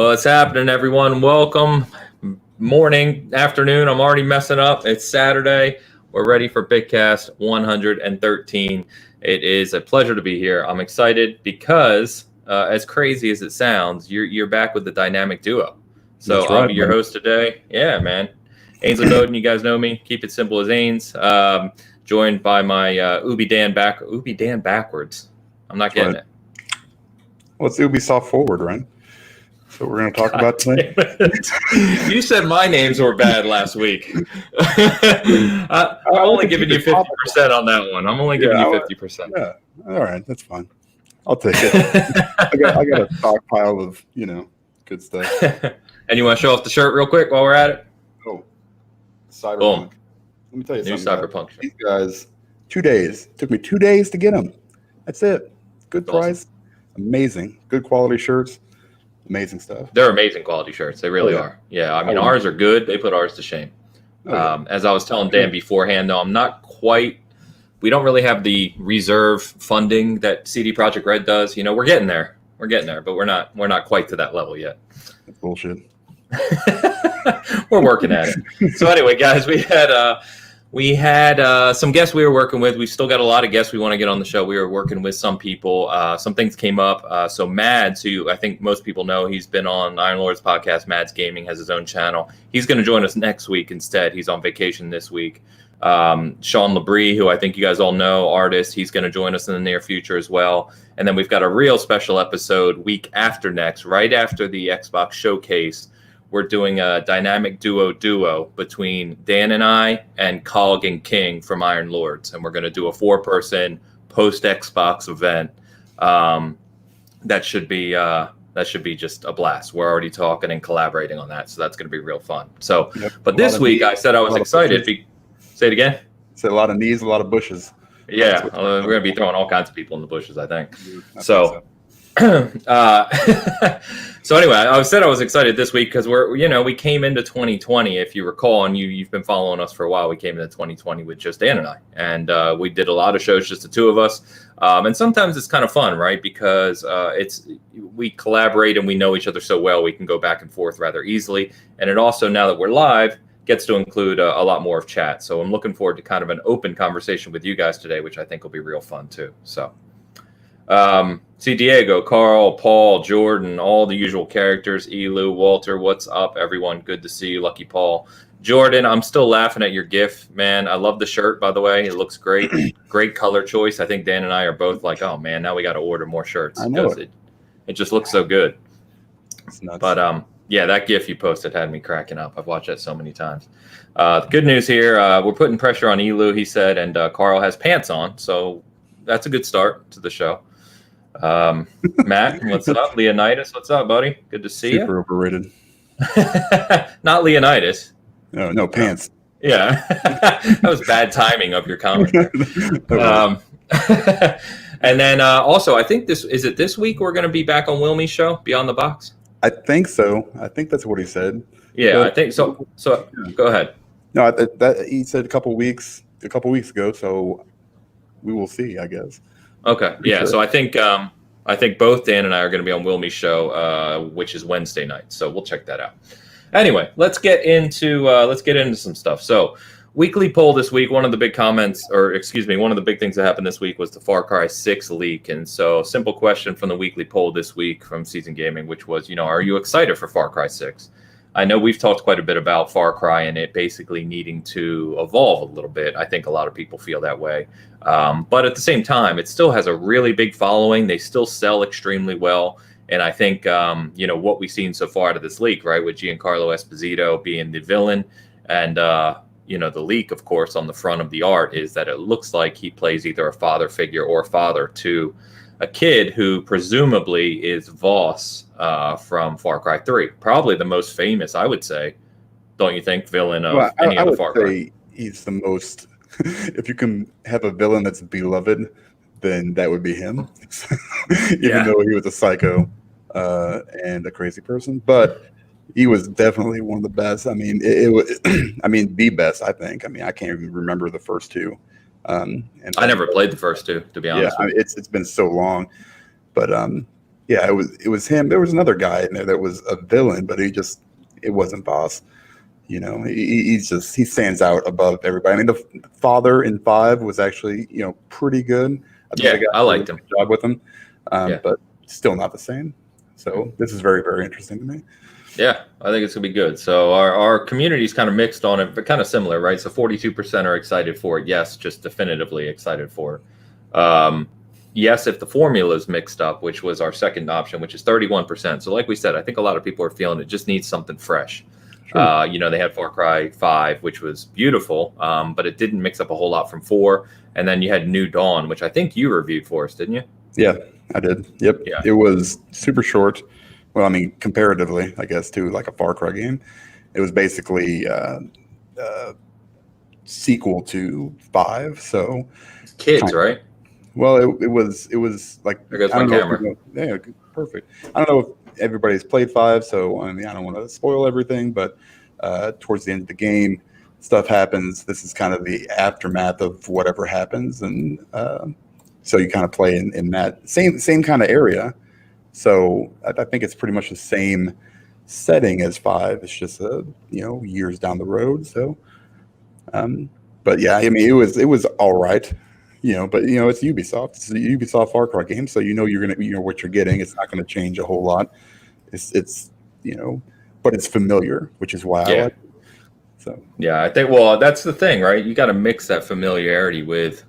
What's happening, everyone? Welcome. Morning, afternoon. I'm already messing up. It's Saturday. We're ready for Bitcast 113. It is a pleasure to be here. I'm excited because, as crazy as it sounds, you're back with the dynamic duo. So right, I'll be your host today. Yeah, man. Ains and Dan, you guys know me. Keep it simple as Ains. Joined by my Dan backwards. I'm not getting it. Well, it's Ubisoft Forward, right? So we're going to talk about today. You said my names were bad last week. I'm only giving you 50% on that one. I'm only giving you 50%. Yeah, all right, that's fine. I'll take it. I got a stockpile of good stuff. And you want to show off the shirt real quick while we're at it? Oh, Cyberpunk. Boom. Let me tell you New something. Cyberpunk. These guys, 2 days. Took me 2 days to get them. That's it. Good price. Awesome. Amazing. Good quality shirts. Amazing stuff. They're amazing quality shirts. They really are. Yeah, I mean, ours are good. They put ours to shame. As I was telling Dan beforehand, though, we don't really have the reserve funding that CD Projekt Red does. We're getting there. But we're not quite to that level yet. That's bullshit. We're working at it. So anyway, guys, we had some guests we were working with. We've still got a lot of guests we want to get on the show. We were working with some people. Some things came up. So Mads, who I think most people know, he's been on Iron Lord's podcast. Mads Gaming has his own channel. He's going to join us next week instead. He's on vacation this week. Sean Labrie, who I think you guys all know, artist, he's going to join us in the near future as well. And then we've got a real special episode week after next, right after the Xbox showcase. We're doing a dynamic duo between Dan and I and Cog and King from Iron Lords. And we're going to do a 4-person post-Xbox event. That should be just a blast. We're already talking and collaborating on that. So that's going to be real fun. So, but this week I said I was excited. Say it again. It's a lot of knees, a lot of bushes. Yeah, we're going to be throwing all kinds of people in the bushes, I think. So anyway, I said I was excited this week because we came into 2020, if you recall, and you've been following us for a while. We came into 2020 with just Dan and I, and we did a lot of shows, just the two of us. And sometimes it's kind of fun, right? Because we collaborate and we know each other so well, we can go back and forth rather easily. And it also, now that we're live, gets to include a lot more of chat. So I'm looking forward to kind of an open conversation with you guys today, which I think will be real fun too. So. See Diego, Carl, Paul, Jordan, all the usual characters, Elu, Walter, what's up, everyone? Good to see you, Lucky Paul. Jordan, I'm still laughing at your GIF, man. I love the shirt, by the way. It looks great. Great color choice. I think Dan and I are both like, oh, man, now we got to order more shirts. I know it just looks so good. It's nuts. But, yeah, that GIF you posted had me cracking up. I've watched that so many times. The good news here, we're putting pressure on Elu, he said, and Carl has pants on, so that's a good start to the show. Matt, what's up? Leonidas, what's up, buddy? Good to see you. Super overrated. Not Leonidas. No pants. Yeah, that was bad timing of your comment. And then also, I think this week we're going to be back on Wilmie's show, Beyond the Box. I think so. I think that's what he said. Yeah, I think so. So go ahead. No, that he said a couple weeks ago. So we will see, I guess. Okay. Yeah. Sure. So I think both Dan and I are going to be on Wilmie's show, which is Wednesday night. So we'll check that out. Anyway, let's get into some stuff. So weekly poll this week. One of the big things that happened this week was the Far Cry 6 leak. And so simple question from the weekly poll this week from Season Gaming, which was, are you excited for Far Cry 6? I know we've talked quite a bit about Far Cry and it basically needing to evolve a little bit. I think a lot of people feel that way. But at the same time, it still has a really big following. They still sell extremely well. And I think, what we've seen so far out of this leak, right, with Giancarlo Esposito being the villain and, the leak, of course, on the front of the art is that it looks like he plays either a father figure or father to a kid who presumably is Voss from Far Cry 3. Probably the most famous, I would say, don't you think, villain of any of the Far Cry? I would say he's the most... If you can have a villain that's beloved, then that would be him. Even though he was a psycho and a crazy person. But he was definitely one of the best. I mean, it was... the best, I think. I mean, I can't even remember the first two. And I never played the first two, to be honest. Yeah, it's been so long, but Yeah, it was him. There was another guy in there that was a villain, but it wasn't Boss. You know, he stands out above everybody. I mean, the father in 5 was actually, pretty good. I think they got I a really liked him. good job with him, Yeah. but still not the same. So this is very, very interesting to me. Yeah, I think it's gonna be good. So our community is kind of mixed on it, but kind of similar, right? So 42% are excited for it. Yes, just definitively excited for it. Yes, if the formula is mixed up, which was our second option, which is 31%. So like we said, I think a lot of people are feeling it just needs something fresh. Sure. They had Far Cry 5, which was beautiful, but it didn't mix up a whole lot from 4. And then you had New Dawn, which I think you reviewed for us, didn't you? Yeah, I did. Yep. Yeah. It was super short. Well, I mean, comparatively, I guess, to like a Far Cry game. It was basically sequel to 5. So Kids, right? Well, it was like, There goes I my don't know camera. yeah, perfect. I don't know if everybody's played 5, so I mean, I don't want to spoil everything, but towards the end of the game, stuff happens. This is kind of the aftermath of whatever happens, and so you kind of play in that same kind of area. So I think it's pretty much the same setting as 5. It's just years down the road. So, but yeah, I mean, it was all right. But it's Ubisoft. It's a Ubisoft Far Cry game, so you're gonna what you're getting. It's not gonna change a whole lot. It's but it's familiar, which is why I like it. So yeah, I think that's the thing, right? You got to mix that familiarity with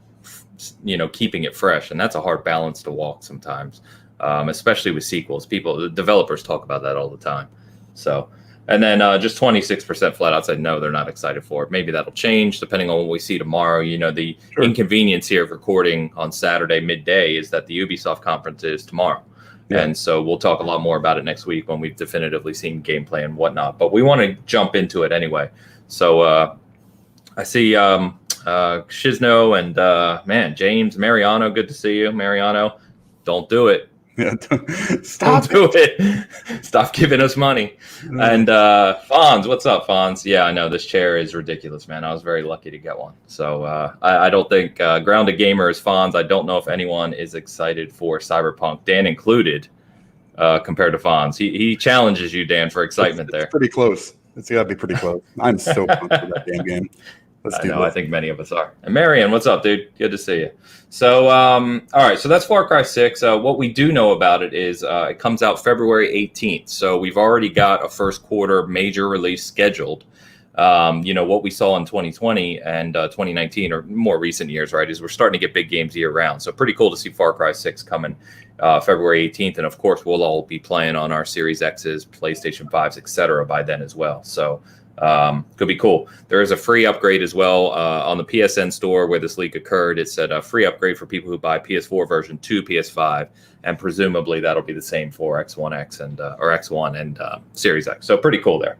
keeping it fresh, and that's a hard balance to walk sometimes, especially with sequels. The developers talk about that all the time. So. And then just 26% flat out said no, they're not excited for it. Maybe that'll change depending on what we see tomorrow. The inconvenience here of recording on Saturday midday is that the Ubisoft conference is tomorrow. Yeah. And so we'll talk a lot more about it next week when we've definitively seen gameplay and whatnot. But we want to jump into it anyway. So I see Shizno and James Mariano. Good to see you, Mariano. Don't do it. Yeah, Don't do it. Stop giving us money. And Fonz, what's up, Fonz? Yeah, I know this chair is ridiculous, man. I was very lucky to get one. So I don't think Grounded Gamer is Fonz. I don't know if anyone is excited for Cyberpunk, Dan included, compared to Fonz. He challenges you, Dan, for excitement there. It's pretty close. It's got to be pretty close. I'm so pumped for that damn game. I think many of us are. And Marion, what's up, dude? Good to see you. So, all right. So that's Far Cry 6. What we do know about it is it comes out February 18th. So we've already got a first quarter major release scheduled. What we saw in 2020 and 2019 or more recent years, right, is we're starting to get big games year round. So pretty cool to see Far Cry 6 coming February 18th. And of course, we'll all be playing on our Series X's, PlayStation 5s, etc. by then as well. So could be cool. There is a free upgrade as well on the PSN store where this leak occurred. It said a free upgrade for people who buy PS4 version to PS5, and presumably that'll be the same for X1X and or X1 and Series X. So pretty cool there.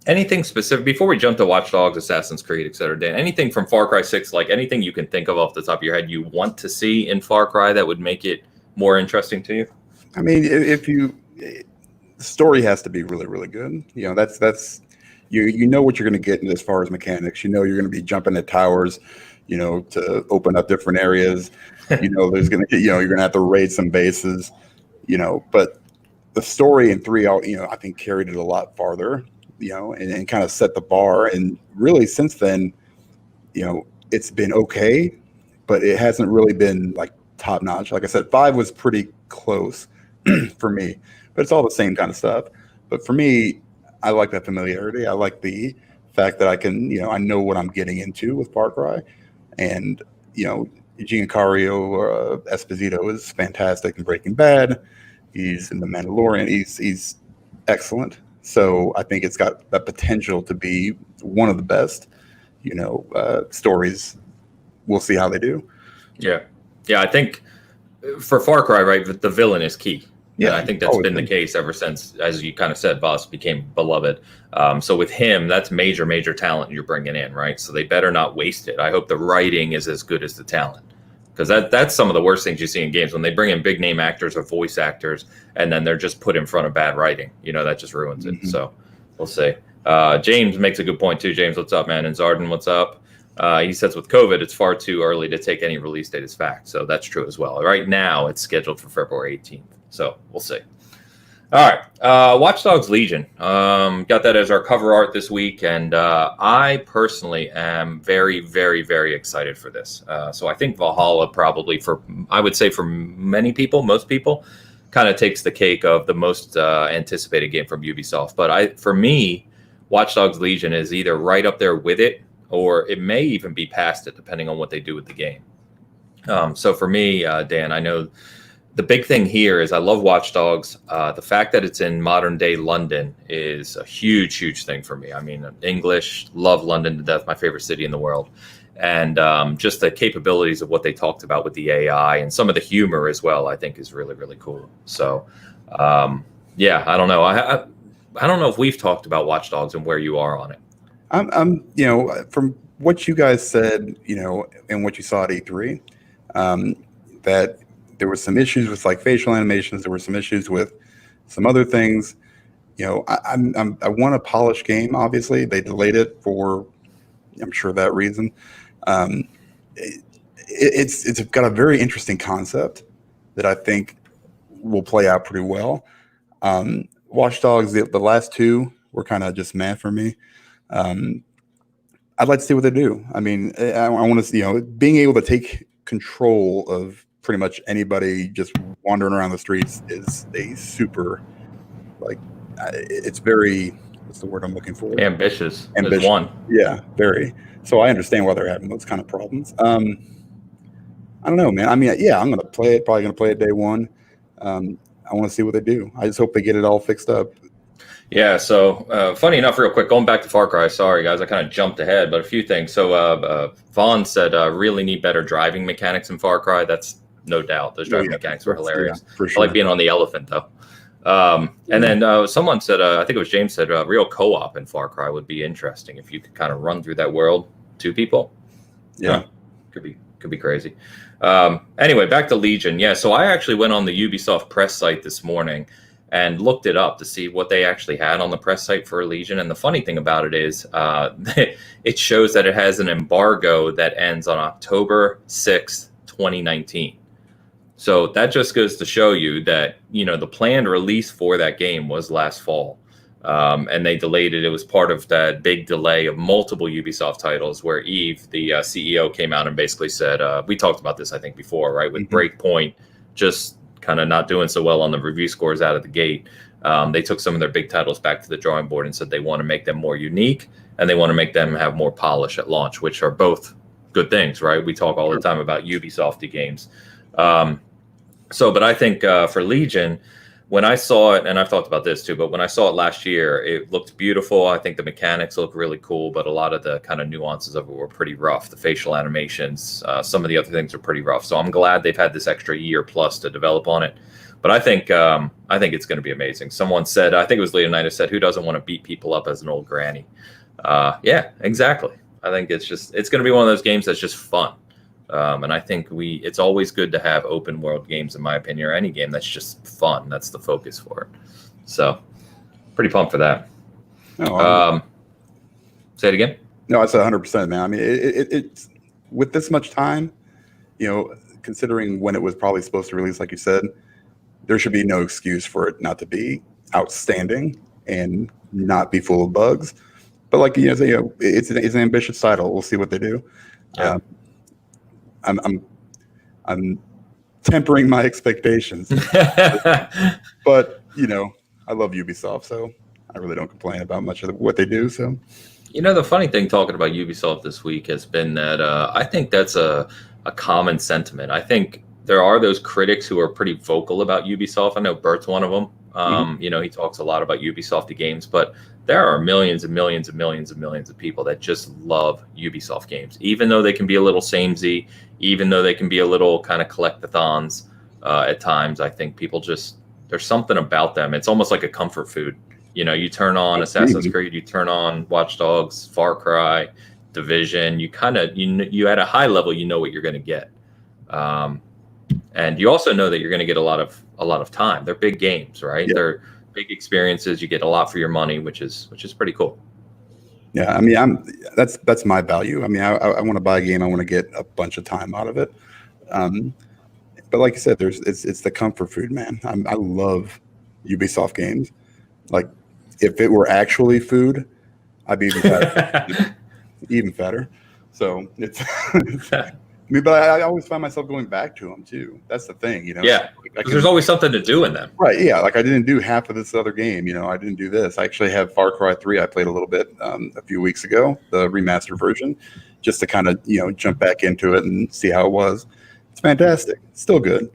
Anything specific before we jump to Watch Dogs, Assassin's Creed, etc. Dan, anything from Far Cry 6, like anything you can think of off the top of your head you want to see in Far Cry that would make it more interesting to you? I mean, the story has to be really, really good. That's you know what you're going to get as far as mechanics. You're going to be jumping at towers, to open up different areas. There's going to you're going to have to raid some bases, but the story in 3, I think carried it a lot farther, and kind of set the bar. And really since then, it's been okay, but it hasn't really been like top notch. Like I said, 5 was pretty close for me. But it's all the same kind of stuff. But for me, I like that familiarity. I like the fact that I can, I know what I'm getting into with Far Cry. And, Giancarlo Esposito is fantastic in Breaking Bad. He's in The Mandalorian. He's excellent. So I think it's got that potential to be one of the best, stories. We'll see how they do. Yeah. Yeah, I think for Far Cry, right, the villain is key. Yeah, and I think that's been the case ever since, as you kind of said, Boss became beloved. So with him, that's major, major talent you're bringing in, right? So they better not waste it. I hope the writing is as good as the talent, because that's some of the worst things you see in games when they bring in big name actors or voice actors, and then they're just put in front of bad writing. That just ruins it. So we'll see. James makes a good point too. James, what's up, man? And Zarden, what's up? He says with COVID, it's far too early to take any release date as fact. So that's true as well. Right now, it's scheduled for February 18th. So we'll see. All right. Watch Dogs Legion. Got that as our cover art this week. And I personally am very, very, very excited for this. So I think Valhalla probably I would say for many people, most people, kind of takes the cake of the most anticipated game from Ubisoft. But for me, Watch Dogs Legion is either right up there with it, or it may even be past it, depending on what they do with the game. So for me, Dan, I know the big thing here is I love Watch Dogs. The fact that it's in modern day London is a huge, huge thing for me. I mean, English, love London to death, my favorite city in the world. And just the capabilities of what they talked about with the AI and some of the humor as well, I think is really, really cool. So, yeah, I don't know. I don't know if we've talked about Watch Dogs and where you are on it. I'm from what you guys said, and what you saw at E3, that there were some issues with like facial animations. There were some issues with some other things. I want a polished game. Obviously, they delayed it for, I'm sure, that reason. It's got a very interesting concept that I think will play out pretty well. Watch Dogs, the last two were kind of just meh for me. I'd like to see what they do. I mean, I want to see, being able to take control of pretty much anybody just wandering around the streets is a super, it's very, what's the word I'm looking for? Ambitious. Is one. Yeah, very. So I understand why they're having those kind of problems. I don't know, man. I mean, yeah, I'm going to play it, probably going to play it day one. I want to see what they do. I just hope they get it all fixed up. Yeah, so funny enough, real quick, going back to Far Cry, sorry guys, I kind of jumped ahead, but a few things. So Vaughn said really need better driving mechanics in Far Cry. That's no doubt. Those driving mechanics were hilarious. Yeah, for sure. I like being on the elephant, though. And then someone said, I think it was James said, real co-op in Far Cry would be interesting if you could kind of run through that world, two people. Yeah. Could be crazy. Anyway, back to Legion. Yeah, so I actually went on the Ubisoft press site this morning and looked it up to see what they actually had on the press site for Legion. And the funny thing about it is it shows that it has an embargo that ends on October 6th, 2019. So that just goes to show you that, the planned release for that game was last fall. And they delayed it. It was part of that big delay of multiple Ubisoft titles where Yves, the CEO, came out and basically said, we talked about this, I think, before, right? With Breakpoint just kind of not doing so well on the review scores out of the gate. They took some of their big titles back to the drawing board and said they want to make them more unique and they want to make them have more polish at launch, which are both good things, right? We talk all the time about Ubisofty games. But I think for Legion, when I saw it, and I've talked about this too, but when I saw it last year, it looked beautiful. I think the mechanics look really cool, but a lot of the kind of nuances of it were pretty rough. The facial animations, some of the other things are pretty rough. So I'm glad they've had this extra year plus to develop on it. But I think it's going to be amazing. Someone said, I think it was Leonidas said, who doesn't want to beat people up as an old granny? Yeah, exactly. I think it's going to be one of those games that's just fun. And I think it's always good to have open world games, in my opinion, or any game that's just fun. That's the focus for it. So pretty pumped for that. Say it again. No, I said 100%, man. I mean, it's with this much time, considering when it was probably supposed to release, like you said, there should be no excuse for it not to be outstanding and not be full of bugs. But like it's an ambitious title. We'll see what they do. Yeah. I'm tempering my expectations, but I love Ubisoft, so I really don't complain about much of what they do. So, the funny thing talking about Ubisoft this week has been that I think that's a common sentiment. I think there are those critics who are pretty vocal about Ubisoft. I know Bert's one of them. He talks a lot about Ubisoft games, but there are millions and millions and millions and millions of people that just love Ubisoft games, even though they can be a little samey, even though they can be a little kind of collectathons at times. I think people there's something about them. It's almost like a comfort food. You turn on Assassin's Creed, you turn on Watch Dogs, Far Cry, Division. You kind of, you at a high level, you know what you're going to get. And you also know that you're going to get a lot of time. They're big games, right? Yeah. They're big experiences. You get a lot for your money, which is pretty cool. Yeah, I mean, that's my value. I mean, I want to buy a game. I want to get a bunch of time out of it. Um, but like I said, it's the comfort food, man. I love Ubisoft games. Like, if it were actually food, I'd be even fatter. Even fatter. So it's. I mean, but I always find myself going back to them too. That's the thing, you know. Yeah, because there's always something to do in them. Right. Yeah. Like I didn't do half of this other game. You know, I didn't do this. I actually have Far Cry 3. I played a little bit a few weeks ago, the remastered version, just to kind of jump back into it and see how it was. It's fantastic. It's still good.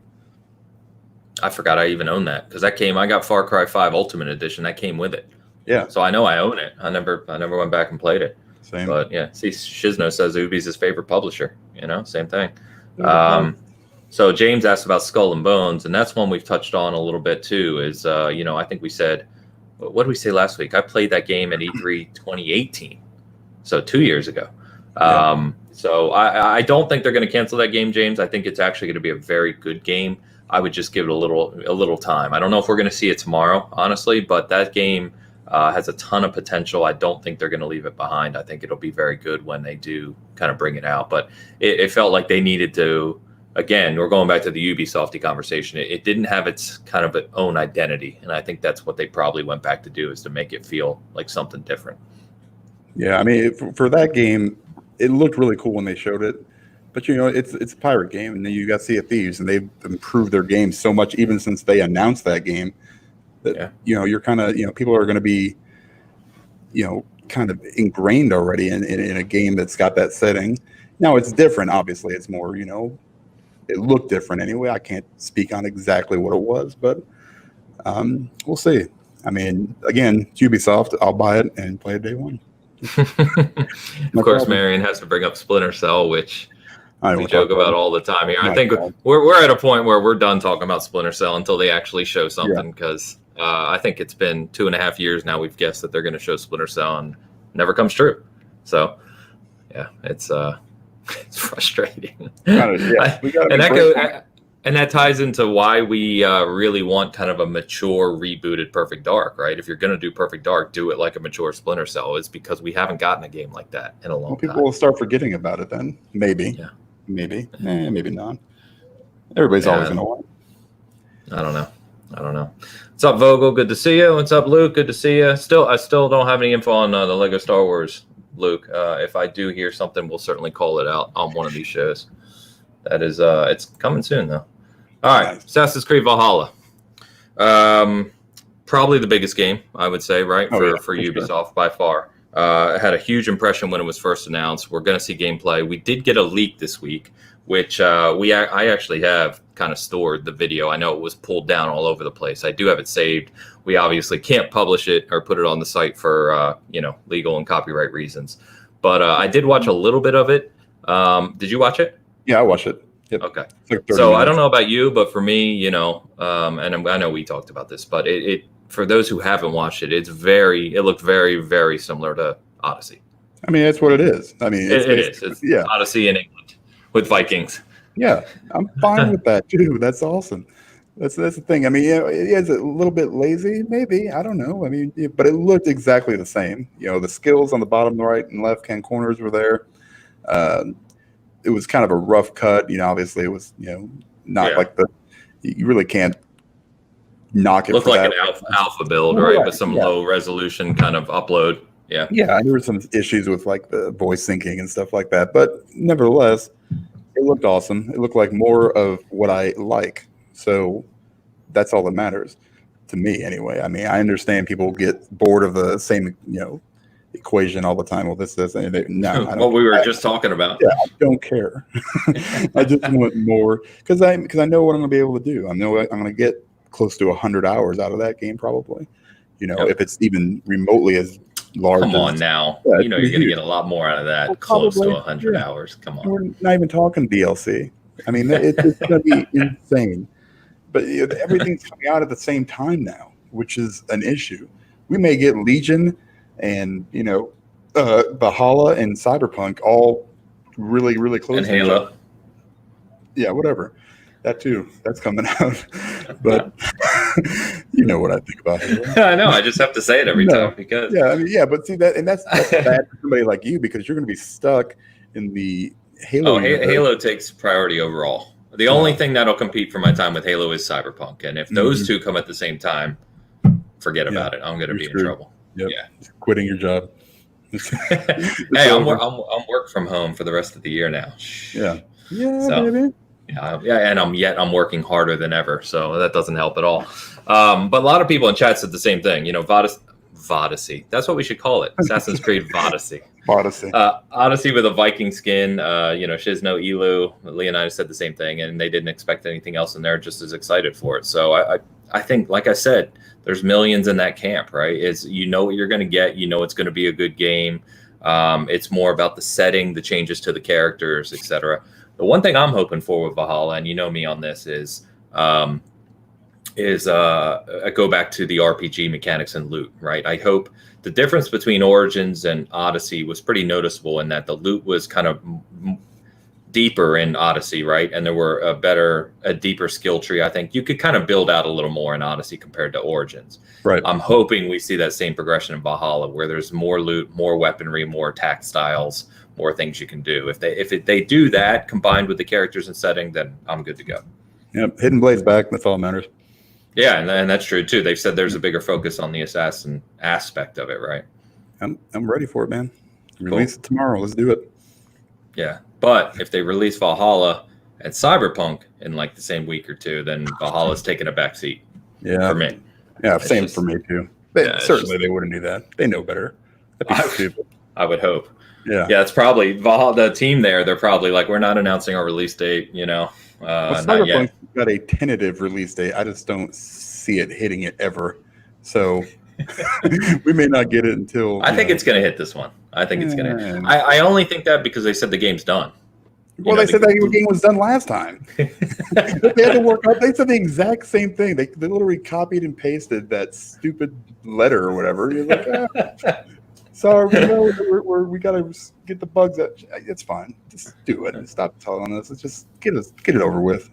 I forgot I even owned that because I got Far Cry 5 Ultimate Edition. That came with it. Yeah. So I know I own it. I never went back and played it. Same. But yeah, see, Shizno says Ubi's his favorite publisher. Same thing. So James asked about Skull and Bones, and that's one we've touched on a little bit too. Is I think we said, what did we say last week? I played that game at E3 2018, so 2 years ago. Yeah. So I don't think they're going to cancel that game, James. I think it's actually going to be a very good game. I would just give it a little time. I don't know if we're going to see it tomorrow, honestly, but that game has a ton of potential. I don't think they're going to leave it behind. I think it'll be very good when they do kind of bring it out. But it felt like they needed to, again, we're going back to the Ubisofty conversation. It didn't have its kind of its own identity. And I think that's what they probably went back to do, is to make it feel like something different. Yeah, I mean, for that game, it looked really cool when they showed it. But, it's a pirate game, and then you got Sea of Thieves, and they've improved their game so much even since they announced that game. That, you're kind of, people are going to be, kind of ingrained already in a game that's got that setting. Now it's different. Obviously, it's more, it looked different anyway. I can't speak on exactly what it was, but we'll see. I mean, again, it's Ubisoft. I'll buy it and play it day one. Of course, Marion has to bring up Splinter Cell, which we joke about all the time here. I think we're at a point where we're done talking about Splinter Cell until they actually show something, because I think it's been 2.5 years now we've guessed that they're going to show Splinter Cell, and never comes true. So, yeah, it's frustrating. And that ties into why we really want kind of a mature, rebooted Perfect Dark, right? If you're going to do Perfect Dark, do it like a mature Splinter Cell. It's because we haven't gotten a game like that in a long time. People will start forgetting about it then. Maybe. Yeah. Maybe. Maybe not. Everybody's always going to want it. I don't know. What's up, Vogel? Good to see you. What's up, Luke? Good to see you. I still don't have any info on the Lego Star Wars, Luke. If I do hear something, we'll certainly call it out on one of these shows. That is, it's coming soon, though. All right, Assassin's Creed Valhalla. Probably the biggest game, I would say, right, for Ubisoft by far. It had a huge impression when it was first announced. We're going to see gameplay. We did get a leak this week, which I actually have kind of stored the video. I know it was pulled down all over the place. I do have it saved. We obviously can't publish it or put it on the site for legal and copyright reasons. But I did watch a little bit of it. Did you watch it? Yeah, I watched it. Yep. Okay. Like so I don't know about you, but for me, and I know we talked about this, but it for those who haven't watched it, it looked very, very similar to Odyssey. I mean, that's what it is. I mean, it is. It's Odyssey in England with Vikings. Yeah, I'm fine with that too. That's awesome. That's the thing. I mean, it is a little bit lazy, maybe. I don't know. I mean, but it looked exactly the same. The skills on the bottom right and left hand corners were there. It was kind of a rough cut. Obviously it was, not like you really can't knock it. Looked like an alpha build, right? With some low resolution kind of upload. Yeah. Yeah. There were some issues with like the voice syncing and stuff like that, but nevertheless, it looked awesome. It looked like more of what I like. So that's all that matters to me anyway. I mean, I understand people get bored of the same, equation all the time. Well, this no. What we were just talking about. Yeah, I don't care. I just want more because I know what I'm going to be able to do. I know I'm going to get close to 100 hours out of that game probably. If it's even remotely as large. Come on now. You're going to get a lot more out of that. Well, close to 100 hours. Come on. We're not even talking DLC. I mean, it's going to be insane. But everything's coming out at the same time now, which is an issue. We may get Legion and Valhalla and Cyberpunk all really, really close. And Halo. Yeah, whatever. That too. That's coming out. But You know what I think about Halo. I know. I just have to say it every time because but see that's bad for somebody like you because you're going to be stuck in the Halo. Halo takes priority overall. The only thing that'll compete for my time with Halo is Cyberpunk, and if those two come at the same time, forget about it. I'm going to be in trouble. Yep. Yeah, quitting your job. Hey, I'm work from home for the rest of the year now. Yeah, baby. Yeah, and I'm working harder than ever, so that doesn't help at all. But a lot of people in chat said the same thing. You know, Vodacy. That's what we should call it. Assassin's Creed Vodacy. Odyssey with a Viking skin. Shizno, Elu, Leonidas said the same thing, and they didn't expect anything else, and they're just as excited for it. So I think, like I said, there's millions in that camp, right? You know what you're going to get. You know it's going to be a good game. It's more about the setting, the changes to the characters, etc. The one thing I'm hoping for with Valhalla, and you know me on this, is I go back to the RPG mechanics and loot, right? I hope the difference between Origins and Odyssey was pretty noticeable in that the loot was kind of deeper in Odyssey, right? And there were a deeper skill tree. I think you could kind of build out a little more in Odyssey compared to Origins. Right. I'm hoping we see that same progression in Valhalla, where there's more loot, more weaponry, more attack styles, more things you can do. If they do that combined with the characters and setting, then I'm good to go. Yep, Hidden Blade's back. That's all that matters. Yeah, and that's true too. They've said there's a bigger focus on the assassin aspect of it, right? I'm ready for it, man. Release it tomorrow. Let's do it. Yeah, but if they release Valhalla and Cyberpunk in like the same week or two, then Valhalla's taking a back seat. Yeah, for me. Yeah, same for me too. Certainly they wouldn't do that. They know better. That'd be stupid. I would hope. Yeah, it's probably the team there. They're probably like, we're not announcing our release date. Cyberpunk's got a tentative release date. I just don't see it hitting it ever. So we may not get it until. I think it's going to hit this one. I think it's going to. I only think that because they said the game's done. Well, they said that game was done last time. They had to work out. They said the exact same thing. They literally copied and pasted that stupid letter or whatever. You're like, sorry, we got to get the bugs out. It's fine. Just do it. Stop telling us. Let's just get it over with.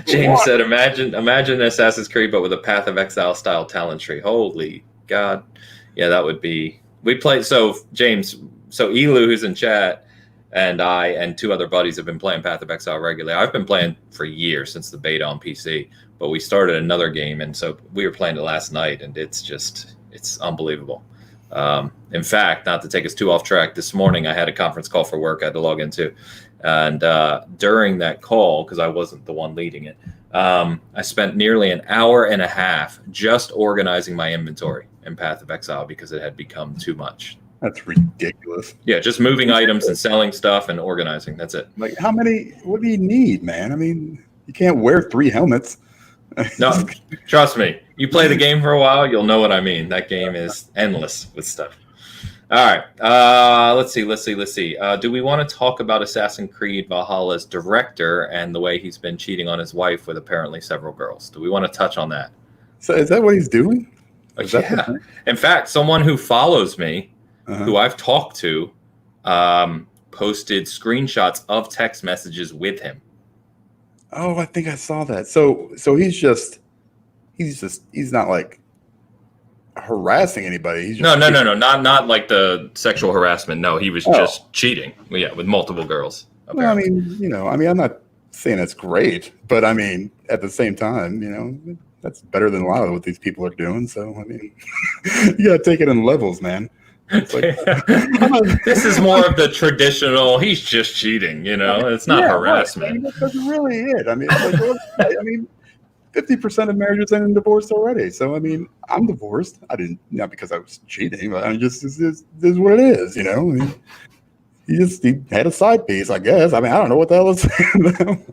James said, imagine Assassin's Creed, but with a Path of Exile style talent tree. Holy God. Yeah, that would be. We played. So, James, Elu, who's in chat, and I and two other buddies have been playing Path of Exile regularly. I've been playing for years since the beta on PC, but we started another game, and so we were playing it last night, and it's unbelievable. In fact, not to take us too off track, this morning I had a conference call for work I had to log into. And during that call, because I wasn't the one leading it, I spent nearly an hour and a half just organizing my inventory in Path of Exile because it had become too much. That's ridiculous. Yeah, just moving items and selling stuff and organizing. That's it. Like, what do you need, man? I mean, you can't wear 3 helmets. No, trust me. You play the game for a while, you'll know what I mean. That game is endless with stuff. All right. Let's see. Do we want to talk about Assassin's Creed Valhalla's director and the way he's been cheating on his wife with apparently several girls? Do we want to touch on that? So is that what he's doing? Yeah. In fact, someone who follows me, who I've talked to, posted screenshots of text messages with him. Oh, I think I saw that. So he's not like harassing anybody. He's just no, not like the sexual harassment. No, he was just cheating. Yeah, with multiple girls. Apparently. Well, I'm not saying that's great, but I mean, at the same time, that's better than a lot of what these people are doing. So, I mean, you got to take it in levels, man. It's like, this is more of the traditional. He's just cheating, It's not harassment. Right. I mean, that's really it. I mean, it's like, 50% of marriages end in divorce already. So I mean, I'm divorced. I didn't, not because I was cheating, but I just this is what it is. I mean, he had a side piece, I guess. I mean, I don't know what the hell it's saying.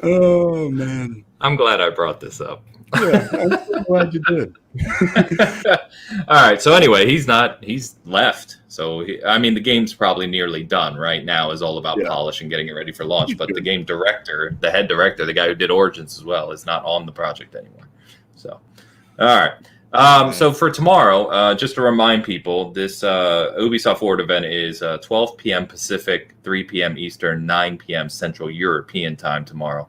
Oh man, I'm glad I brought this up. Yeah, I'm so glad you did. All right. So anyway, he's left. So the game's probably nearly done right now. Is all about polish and getting it ready for launch. But the game director, the head director, the guy who did Origins as well, is not on the project anymore. So, all right. So for tomorrow, just to remind people, this Ubisoft Forward event is 12 p.m. Pacific, 3 p.m. Eastern, 9 p.m. Central European time tomorrow.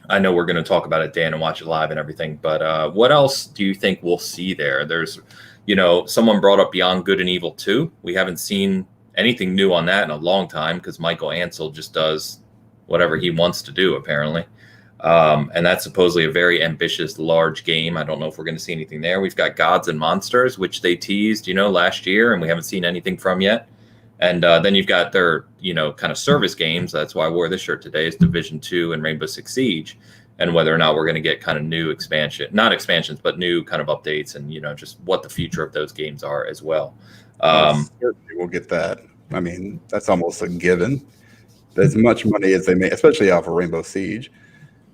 I know we're going to talk about it, Dan, and watch it live and everything. But what else do you think we'll see there? There's, someone brought up Beyond Good and Evil 2. We haven't seen anything new on that in a long time because Michael Ansel just does whatever he wants to do, apparently. And that's supposedly a very ambitious, large game. I don't know if we're going to see anything there. We've got Gods and Monsters, which they teased, last year, and we haven't seen anything from yet. And then you've got their, kind of service games. That's why I wore this shirt today, is Division 2 and Rainbow Six Siege. And whether or not we're going to get kind of new not expansions, but new kind of updates and, just what the future of those games are as well. Certainly we'll get that. I mean, that's almost a given. As much money as they make, especially off of Rainbow Siege.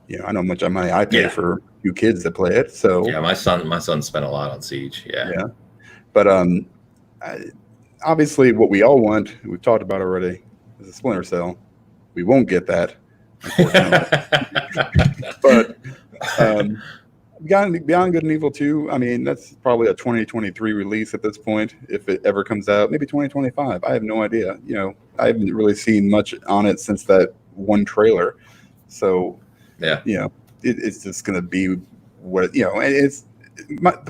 I know how much money I pay for a few kids that play it. So yeah, my son spent a lot on Siege. Yeah. But obviously, what we all want, we've talked about already, is a Splinter Cell. We won't get that, unfortunately. But Beyond Good and Evil 2, I mean, that's probably a 2023 release at this point, if it ever comes out. Maybe 2025. I have no idea. I haven't really seen much on it since that one trailer. So, it's just going to be what,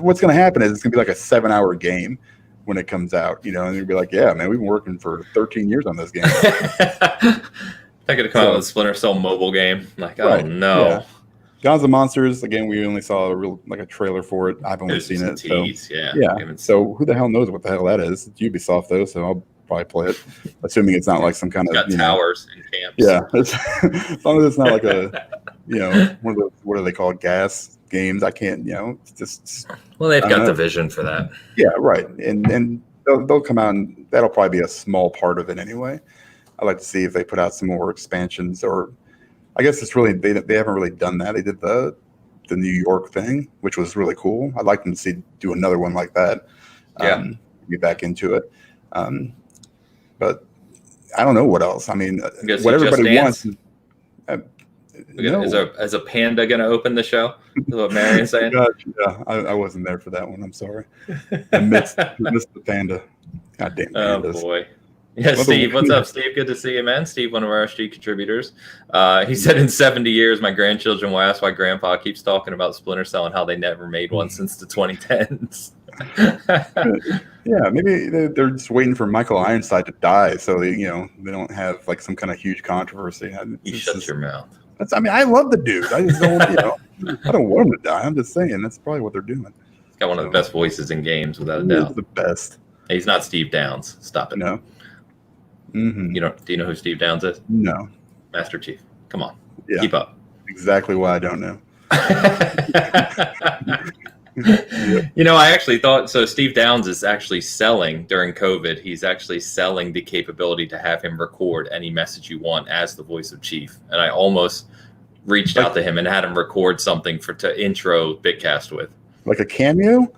what's going to happen is it's going to be like a 7-hour game when it comes out, and you'll be like, yeah, man, we've been working for 13 years on this game. They're going to come out with a Splinter Cell mobile game. Like, right. Oh, no. Yeah. Gods and Monsters, again, we only saw a trailer for it. I've only seen it. So who the hell knows what the hell that is? It's Ubisoft, though, so I'll probably play it, assuming it's not like some kind of towers and camps. Yeah, as long as it's not like a one of those, what are they called, gas games. I can't, it's just. Well, they've got the vision for that. Yeah, right, and they'll come out, and that'll probably be a small part of it anyway. I'd like to see if they put out some more expansions, or I guess it's really they haven't really done that. They did the New York thing, which was really cool. I'd like them to do another one like that. Be back into it. But I don't know what else. I mean, what everybody wants. Is a panda going to open the show? Is what Marion's saying? Yeah, I wasn't there for that one. I'm sorry. I missed the panda. God damn pandas. Oh, boy. Yeah, Steve, what's up, Steve? Good to see you, man. Steve, one of our SG contributors. He said in 70 years, my grandchildren will ask why Grandpa keeps talking about Splinter Cell and how they never made one since the 2010s. Yeah, maybe they're just waiting for Michael Ironside to die, so they don't have like some kind of huge controversy. Shut your mouth. I love the dude. I just don't, I don't want him to die. I'm just saying that's probably what they're doing. He's got one of the best voices in games, without a doubt. He's the best. He's not Steve Downs. Stop it. No. Mm-hmm. Do you know who Steve Downs is? No. Master Chief. Come on. Yeah. Keep up. Exactly why I don't know. I actually thought so. Steve Downs is actually selling during COVID. He's actually selling the capability to have him record any message you want as the voice of Chief. And I almost reached out to him and had him record something to intro Bitcast with. Like a cameo?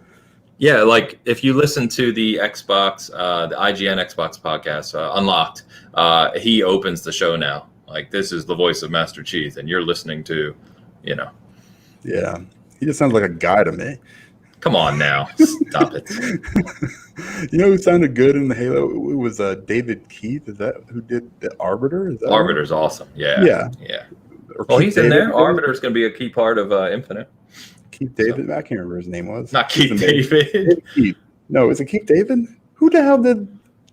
Yeah, like if you listen to the Xbox, the IGN Xbox podcast, Unlocked, he opens the show now. Like, this is the voice of Master Chief, and you're listening to, Yeah, he just sounds like a guy to me. Come on now, stop it. Who sounded good in the Halo? It was David Keith. Is that who did the Arbiter? Arbiter's right? Awesome. Yeah. Well, he's in there. Arbiter's going to be a key part of Infinite. Keith David. I can't remember his name was. Not Keith David. Keith. No, is it Keith David? Who the hell did?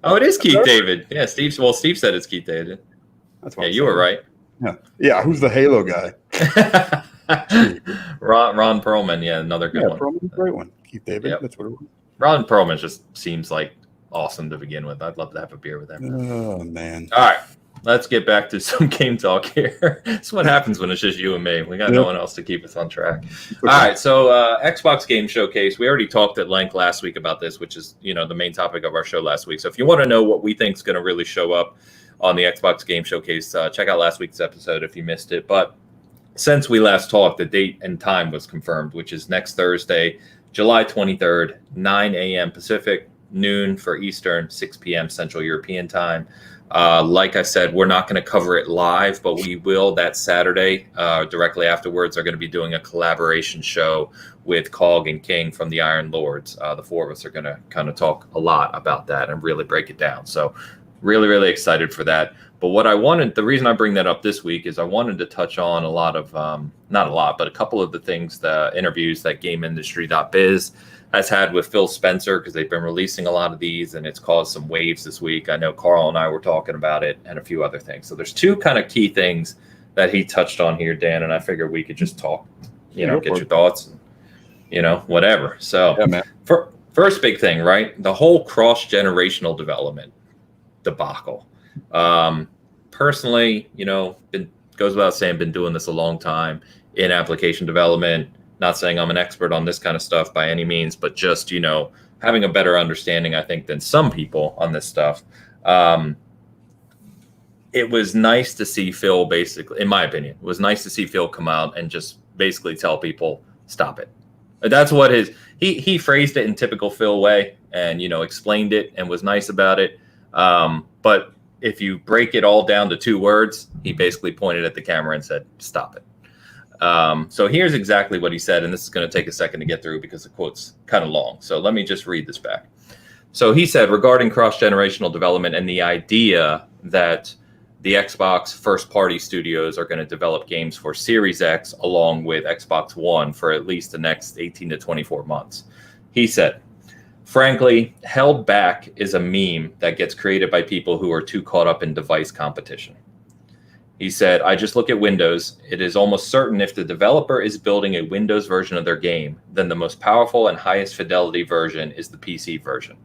Oh, it is Keith David. Yeah, Steve. Well, Steve said it's Keith David. That's what you were right. Yeah. Who's the Halo guy? Ron Perlman. Yeah, another good one. Perlman's a great one. Keith David. Yep. That's what it was. Ron Perlman just seems like awesome to begin with. I'd love to have a beer with him. Oh man. All right. Let's get back to some game talk here. That's what happens when it's just you and me. We got no one else to keep us on track. All right, so Xbox Game Showcase. We already talked at length last week about this, which is the main topic of our show last week. So if you want to know what we think is going to really show up on the Xbox Game Showcase, check out last week's episode if you missed it. But since we last talked, the date and time was confirmed, which is next Thursday, July 23rd, 9 a.m. Pacific, noon for Eastern, 6 p.m. Central European time. Like I said, we're not going to cover it live, but we will that Saturday. Directly afterwards, are going to be doing a collaboration show with Cog and King from the Iron Lords. The four of us are going to kind of talk a lot about that and really break it down. So Really, really excited for that. But the reason I bring that up this week is I wanted to touch on a lot of, not a lot, but a couple of the things, the interviews that GameIndustry.biz has had with Phil Spencer, because they've been releasing a lot of these and it's caused some waves this week. I know Carl and I were talking about it and a few other things. So there's two kind of key things that he touched on here, Dan, and I figured we could just talk, get your thoughts, whatever. So yeah, man. First big thing, right? The whole cross-generational development debacle. Personally, goes without saying, been doing this a long time in application development. Not saying I'm an expert on this kind of stuff by any means, but just, having a better understanding, I think, than some people on this stuff. It was nice to see Phil, basically, in my opinion, it was nice to see Phil come out and just basically tell people, stop it. That's what he phrased it in typical Phil way and, explained it and was nice about it. But if you break it all down to two words, he basically pointed at the camera and said, stop it. So here's exactly what he said, and this is going to take a second to get through because the quote's kind of long. So let me just read this back. So he said, regarding cross-generational development and the idea that the Xbox first-party studios are going to develop games for Series X along with Xbox One for at least the next 18 to 24 months. He said, frankly, held back is a meme that gets created by people who are too caught up in device competition. He said, I just look at Windows. It is almost certain if the developer is building a Windows version of their game, then the most powerful and highest fidelity version is the PC version.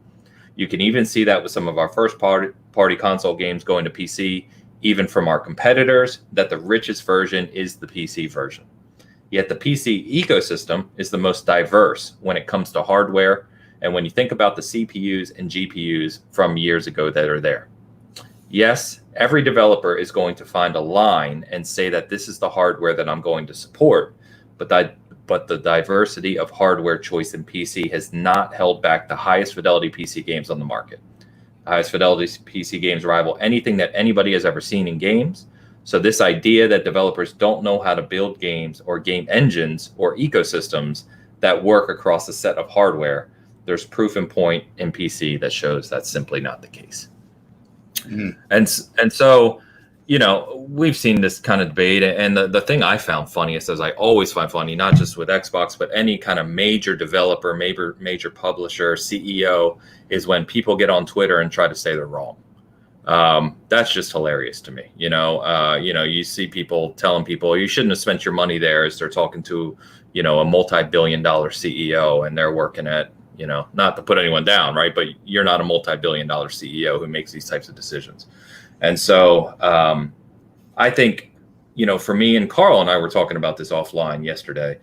You can even see that with some of our first party console games going to PC, even from our competitors, that the richest version is the PC version. Yet the PC ecosystem is the most diverse when it comes to hardware, and when you think about the CPUs and GPUs from years ago that are there. Yes, every developer is going to find a line and say that this is the hardware that I'm going to support, but the diversity of hardware choice in PC has not held back the highest fidelity PC games on the market. The highest fidelity PC games rival anything that anybody has ever seen in games. So this idea that developers don't know how to build games or game engines or ecosystems that work across a set of hardware, there's proof in point in PC that shows that's simply not the case. Mm. And so, we've seen this kind of debate. And the thing I found funniest, as I always find funny, not just with Xbox, but any kind of major developer, major publisher, CEO, is when people get on Twitter and try to say they're wrong. That's just hilarious to me. You see people telling people you shouldn't have spent your money there as they're talking to, a multi-billion-dollar CEO and they're working at, not to put anyone down, right? But you're not a multi-billion-dollar CEO who makes these types of decisions. And so I think, for me, and Carl and I were talking about this offline yesterday,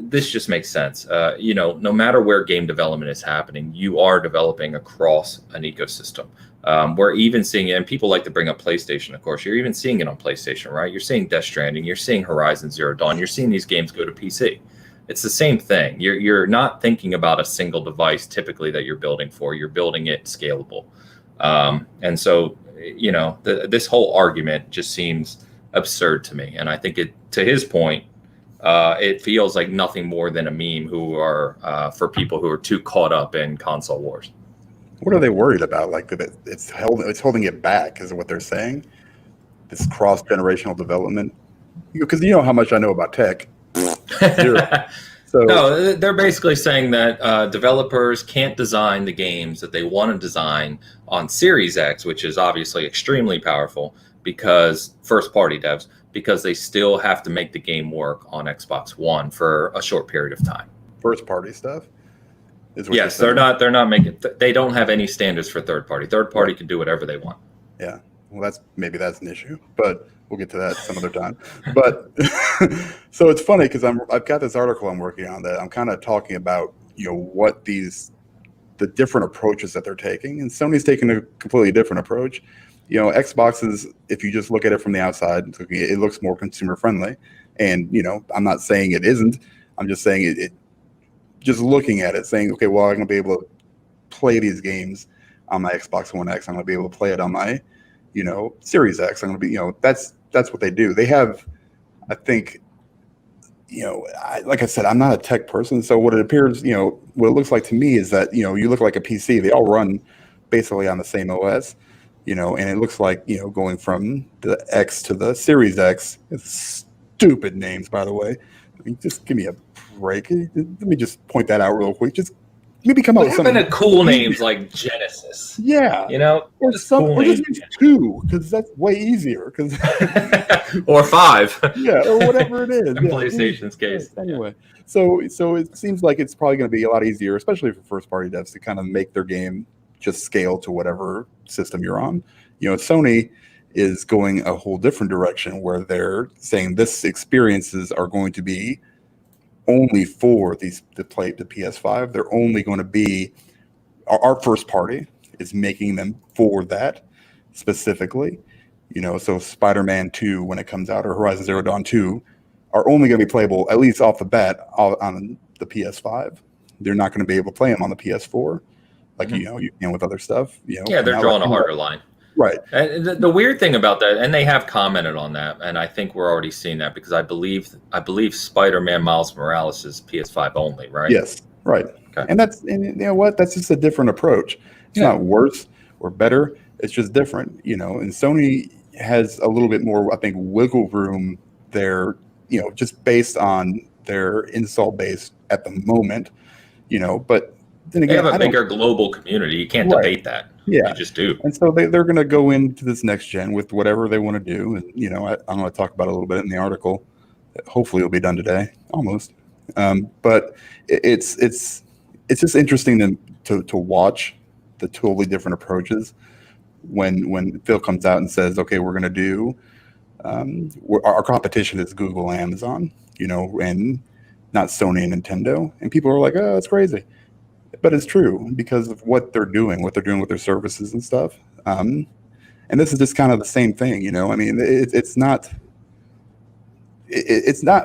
this just makes sense. No matter where game development is happening, you are developing across an ecosystem. We're even seeing it, and people like to bring up PlayStation, of course. You're even seeing it on PlayStation, right? You're seeing Death Stranding. You're seeing Horizon Zero Dawn. You're seeing these games go to PC. It's the same thing. You're not thinking about a single device typically that you're building for. You're building it scalable. And so, this whole argument just seems absurd to me. And I think to his point, it feels like nothing more than a meme for people who are too caught up in console wars. What are they worried about? Like that it's holding it back, is what they're saying? This cross-generational development? Because you know how much I know about tech. So, no, they're basically saying that developers can't design the games that they want to design on Series X, which is obviously extremely powerful, because first-party devs, because they still have to make the game work on Xbox One for a short period of time. First-party stuff? Yes, they're not making. They don't have any standards for third-party. Third-party can do whatever they want. Yeah, well, maybe that's an issue, but we'll get to that some other time. But so it's funny because I've got this article I'm working on that I'm kind of talking about, what the different approaches that they're taking, and Sony's taking a completely different approach. Xbox is, if you just look at it from the outside, it looks more consumer friendly, and I'm not saying it isn't. I'm just saying it just looking at it, saying, okay, well, I'm going to be able to play these games on my Xbox One X. I'm going to be able to play it on my, Series X. I'm going to be, that's what they do. They have, I think, like I said, I'm not a tech person. So what it appears, what it looks like to me is that, you look like a PC. They all run basically on the same OS. and it looks like, going from the X to the Series X. It's stupid names, by the way. I mean, just give me a break. Let me just point that out real quick. Just maybe come up with something. What happened to cool names like Genesis? Yeah. Or just use 2, because that's way easier. Or 5. Yeah, or whatever it is. In PlayStation's case. Anyway, so it seems like it's probably going to be a lot easier, especially for first-party devs, to kind of make their game just scale to whatever system you're on. Sony is going a whole different direction, where they're saying this experiences are going to be only for the PS5. They're only going to be our first party is making them for that specifically. So Spider-Man 2, when it comes out, or Horizon Zero Dawn 2, are only going to be playable, at least off the bat, on the PS5. They're not going to be able to play them on the PS4, like you can with other stuff. Yeah, they're drawing a harder line. Right. And the weird thing about that, and they have commented on that, and I think we're already seeing that, because I believe Spider-Man Miles Morales is PS5 only, right? Yes, right. Okay. And you know what? That's just a different approach. It's not worse or better. It's just different, and Sony has a little bit more, I think, wiggle room there, just based on their install base at the moment, but then again, they have a bigger global community. You can't debate that. Yeah, you just do. And so they're going to go into this next gen with whatever they want to do. And, I'm going to talk about it a little bit in the article. Hopefully it'll be done today, almost. But it's just interesting to watch the totally different approaches when Phil comes out and says, okay, we're going to do, our competition is Google, Amazon, and not Sony and Nintendo. And people are like, oh, that's crazy. But it's true, because of what they're doing with their services and stuff. And this is just kind of the same thing, I mean, it's not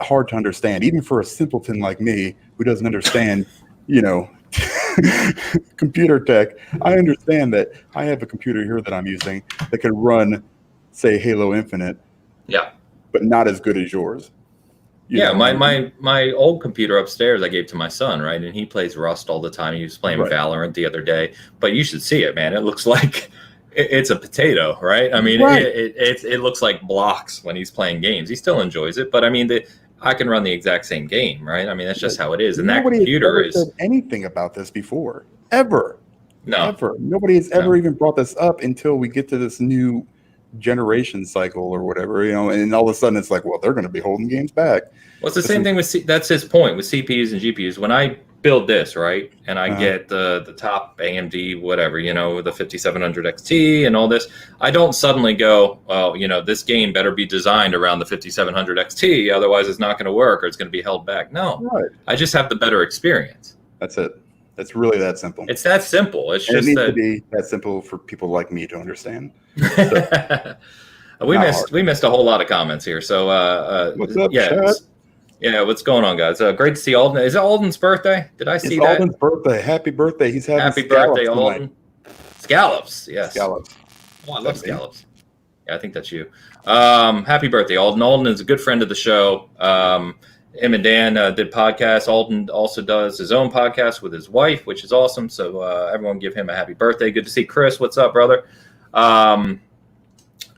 hard to understand, even for a simpleton like me who doesn't understand, computer tech. I understand that I have a computer here that I'm using that can run, say, Halo Infinite. Yeah. But not as good as yours. My old computer upstairs I gave to my son, right? And he plays Rust all the time. He was playing Valorant the other day. But you should see it, man. It looks like it's a potato, right? I mean, it looks like blocks when he's playing games. He still enjoys it, but I mean, I can run the exact same game, right? I mean, that's just how it is. And nobody that computer has ever said anything about this before, ever. No, ever. Nobody has ever even brought this up until we get to this new generation cycle or whatever, and all of a sudden it's like, well, they're going to be holding games back. Well, it's the same thing with that's his point with CPUs and GPUs. When I build this, right, and I get the top AMD whatever, the 5700 XT and all this, I don't suddenly go, well, this game better be designed around the 5700 XT, otherwise it's not going to work or it's going to be held back. No, I just have the better experience. That's it. It's really that simple. It's that simple. It's and just it needs to be that simple for people like me to understand. So, we missed a whole lot of comments here. So what's up, chat? What's going on, guys? Great to see Alden. Is it Alden's birthday? Did I see that? It's Alden's birthday. Happy birthday. He's having happy birthday, Alden. Scallops, yes. Scallops. Oh, I love scallops. Yeah, I think that's you. Happy birthday, Alden. Alden is a good friend of the show. Him and Dan did podcasts. Alden also does his own podcast with his wife, which is awesome. So everyone give him a happy birthday. Good to see Chris. What's up, brother?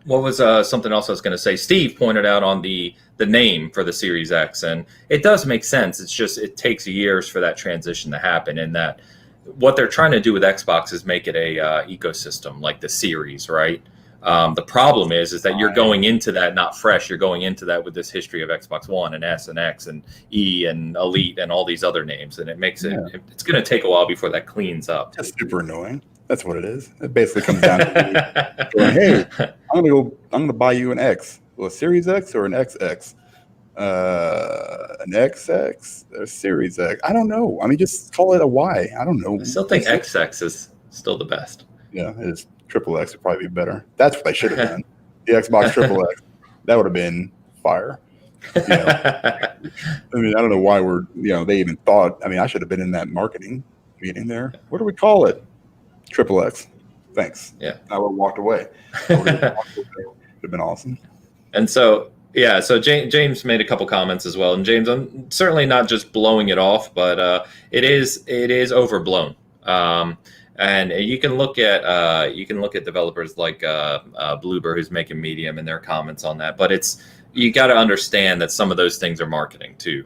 What was something else I was going to say? Steve pointed out on the name for the Series X, and it does make sense. It's just it takes years for that transition to happen, and that what they're trying to do with Xbox is make it a ecosystem like the Series, right? The problem is that you're going into that not fresh. You're going into that with this history of Xbox One and S and X and E and Elite and all these other names, and it makes it's going to take a while before that cleans up. That's super annoying. That's what it is. It basically comes down to going, hey, I'm gonna buy you an X, well, a Series X or an XX, an XX, a Series X. I don't know. I mean, just call it a Y. I don't know. I still think XX is still the best. Yeah, it is. Triple X would probably be better. That's what they should have done. The Xbox Triple X. That would have been fire. I mean, I don't know why they even thought. I mean, I should have been in that marketing meeting there. What do we call it? Triple X. Thanks. Yeah. I would have walked away. It would have been awesome. And so, so James made a couple comments as well. And James, I'm certainly not just blowing it off, but it is overblown. And you can look at developers like Bloober, who's making Medium, and their comments on that. But you got to understand that some of those things are marketing too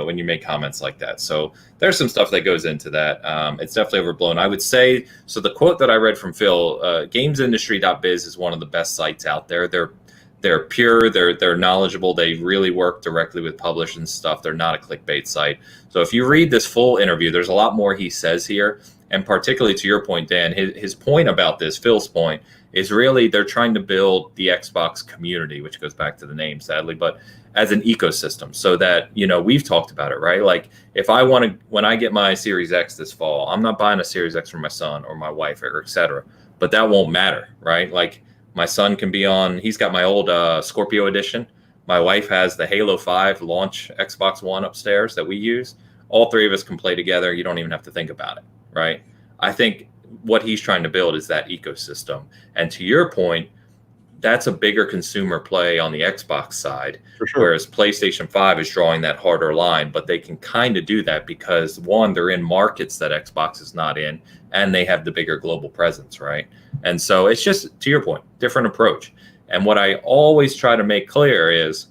when you make comments like that. So there's some stuff that goes into that. It's definitely overblown. I would say, so the quote that I read from Phil, gamesindustry.biz is one of the best sites out there. They're pure, they're knowledgeable, they really work directly with publishers and stuff. They're not a clickbait site. So if you read this full interview, there's a lot more he says here. And particularly to your point, Dan, his point about this, Phil's point, is really they're trying to build the Xbox community, which goes back to the name, sadly, but as an ecosystem, so that, we've talked about it, right? Like if I want to, when I get my Series X this fall, I'm not buying a Series X for my son or my wife or et cetera, but that won't matter, right? Like my son can be on, he's got my old Scorpio edition. My wife has the Halo 5 launch Xbox One upstairs that we use. All three of us can play together. You don't even have to think about it. Right. I think what he's trying to build is that ecosystem. And to your point, that's a bigger consumer play on the Xbox side, for sure. Whereas PlayStation 5 is drawing that harder line, but they can kind of do that because one, they're in markets that Xbox is not in, and they have the bigger global presence. Right. And so it's just, to your point, different approach. And what I always try to make clear is,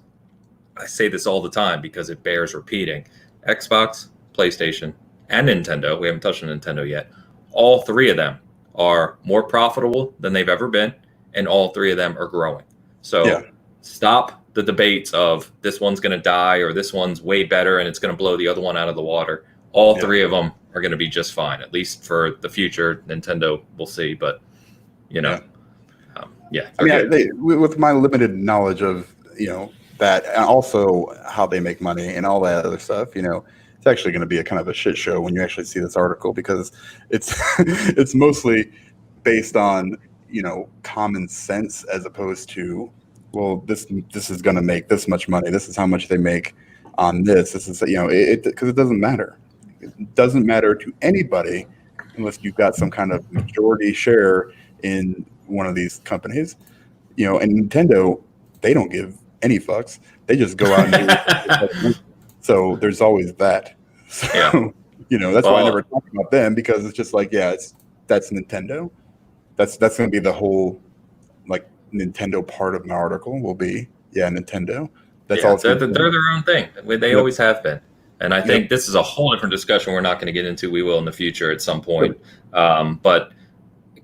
I say this all the time because it bears repeating, Xbox, PlayStation, and Nintendo, we haven't touched on Nintendo yet, all three of them are more profitable than they've ever been, and all three of them are growing. So Stop the debates of this one's going to die or this one's way better and it's going to blow the other one out of the water. All three of them are going to be just fine, at least for the future. Nintendo, we'll see, but, I mean, with my limited knowledge of, that, and also how they make money and all that other stuff, it's actually going to be a kind of a shit show when you actually see this article, because it's it's mostly based on common sense as opposed to, well, this is going to make this much money, this is how much they make on this is because it doesn't matter. It doesn't matter to anybody unless you've got some kind of majority share in one of these companies. And Nintendo, they don't give any fucks. They just go out and do it. So there's always that. So, that's why I never talk about them, because it's just like, that's Nintendo. That's going to be the whole, like, Nintendo part of my article will be, Nintendo. That's all. They're their own thing. They always have been. And I think this is a whole different discussion we're not going to get into. We will in the future at some point. But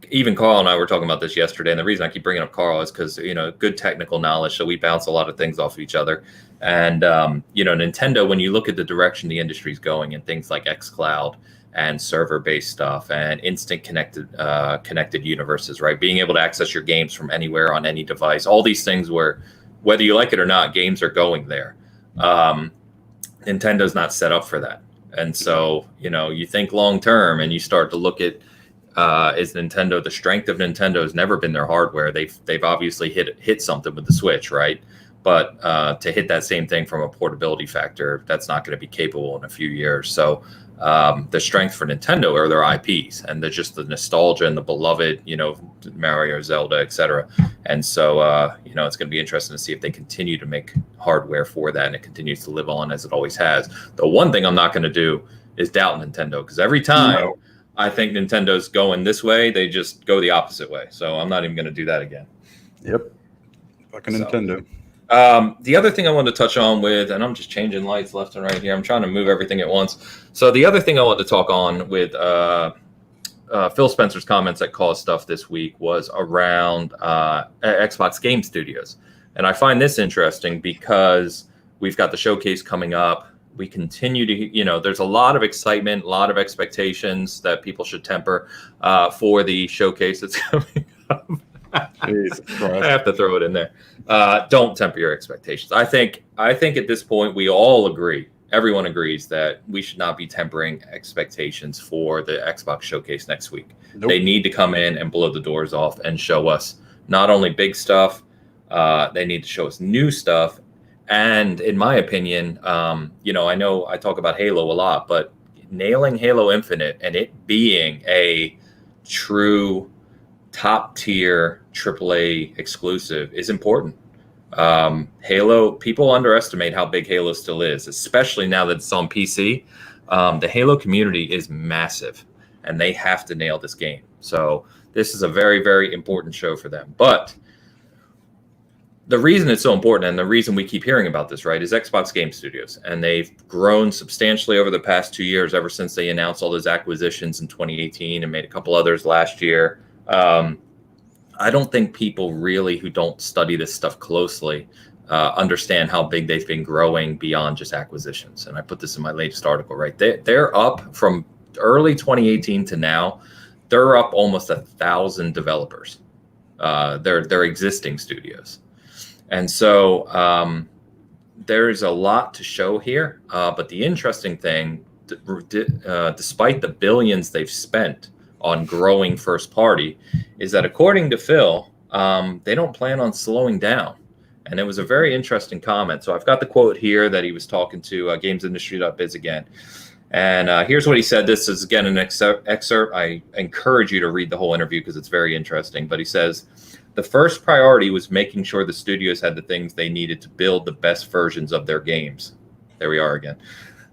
even Carl and I were talking about this yesterday, and the reason I keep bringing up Carl is because, good technical knowledge, so we bounce a lot of things off of each other. And, Nintendo, when you look at the direction the industry's going and things like xCloud and server-based stuff and instant connected universes, right? Being able to access your games from anywhere on any device, all these things where, whether you like it or not, games are going there. Nintendo's not set up for that. And so, you think long-term and you start to look at, is Nintendo, the strength of Nintendo has never been their hardware. They've obviously hit something with the Switch, right? But to hit that same thing from a portability factor, that's not going to be capable in a few years. So the strength for Nintendo are their IPs and just the nostalgia and the beloved, Mario, Zelda, etc. And so, it's going to be interesting to see if they continue to make hardware for that and it continues to live on as it always has. The one thing I'm not going to do is doubt Nintendo, because every time I think Nintendo's going this way, they just go the opposite way. So I'm not even going to do that again. Yep. Fucking Nintendo. The other thing I wanted to touch on with, and I'm just changing lights left and right here. I'm trying to move everything at once. So the other thing I wanted to talk on with Phil Spencer's comments that caused stuff this week was around Xbox Game Studios. And I find this interesting because we've got the showcase coming up. We continue to, there's a lot of excitement, a lot of expectations that people should temper for the showcase that's coming up. I have to throw it in there. Don't temper your expectations. I think at this point we all agree, everyone agrees that we should not be tempering expectations for the Xbox showcase next week. Nope. They need to come in and blow the doors off and show us not only big stuff, they need to show us new stuff. And in my opinion, I know I talk about Halo a lot, but nailing Halo Infinite and it being a true top tier AAA exclusive is important. Halo, people underestimate how big Halo still is, especially now that it's on PC. The Halo community is massive. and they have to nail this game. So this is a very, very important show for them. But the reason it's so important, and the reason we keep hearing about this, right, is Xbox Game Studios. And they've grown substantially over the past 2 years, ever since they announced all those acquisitions in 2018 and made a couple others last year. I don't think people really who don't study this stuff closely understand how big they've been growing beyond just acquisitions. And I put this in my latest article, right? They're up from early 2018 to now. They're up almost 1,000 developers. They're existing studios. And so there's a lot to show here. But the interesting thing, despite the billions they've spent on growing first party, is that according to Phil, they don't plan on slowing down. And it was a very interesting comment. So I've got the quote here that he was talking to gamesindustry.biz again. And here's what he said. This is, again, an excerpt. I encourage you to read the whole interview because it's very interesting. But he says, the first priority was making sure the studios had the things they needed to build the best versions of their games. There we are again.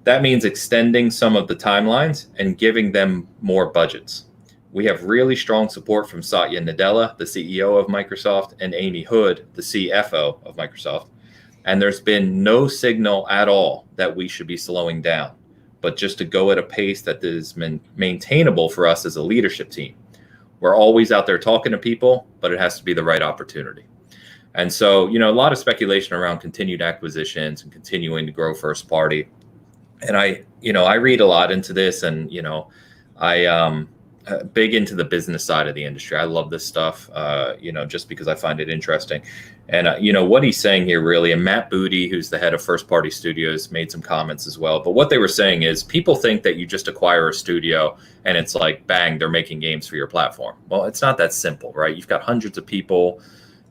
That means extending some of the timelines and giving them more budgets. We have really strong support from Satya Nadella, the CEO of Microsoft, and Amy Hood, the CFO of Microsoft. And there's been no signal at all that we should be slowing down, but just to go at a pace that is maintainable for us as a leadership team. We're always out there talking to people, but it has to be the right opportunity. And so, a lot of speculation around continued acquisitions and continuing to grow first party. And I read a lot into this, and, I big into the business side of the industry. I love this stuff, just because I find it interesting. And, what he's saying here really, and Matt Booty, who's the head of First Party Studios, made some comments as well. But what they were saying is people think that you just acquire a studio and it's like, bang, they're making games for your platform. Well, it's not that simple, right? You've got hundreds of people,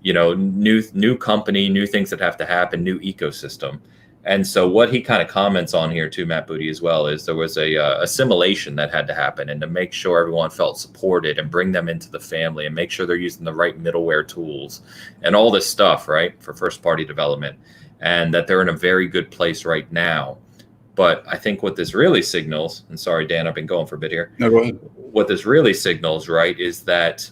new company, new things that have to happen, new ecosystem. And so what he kind of comments on here too, Matt Booty, as well, is there was a assimilation that had to happen, and to make sure everyone felt supported and bring them into the family and make sure they're using the right middleware tools and all this stuff, right, for first party development, and that they're in a very good place right now. But I think what this really signals, and sorry, Dan, I've been going for a bit here. No, go ahead. What this really signals, right, is that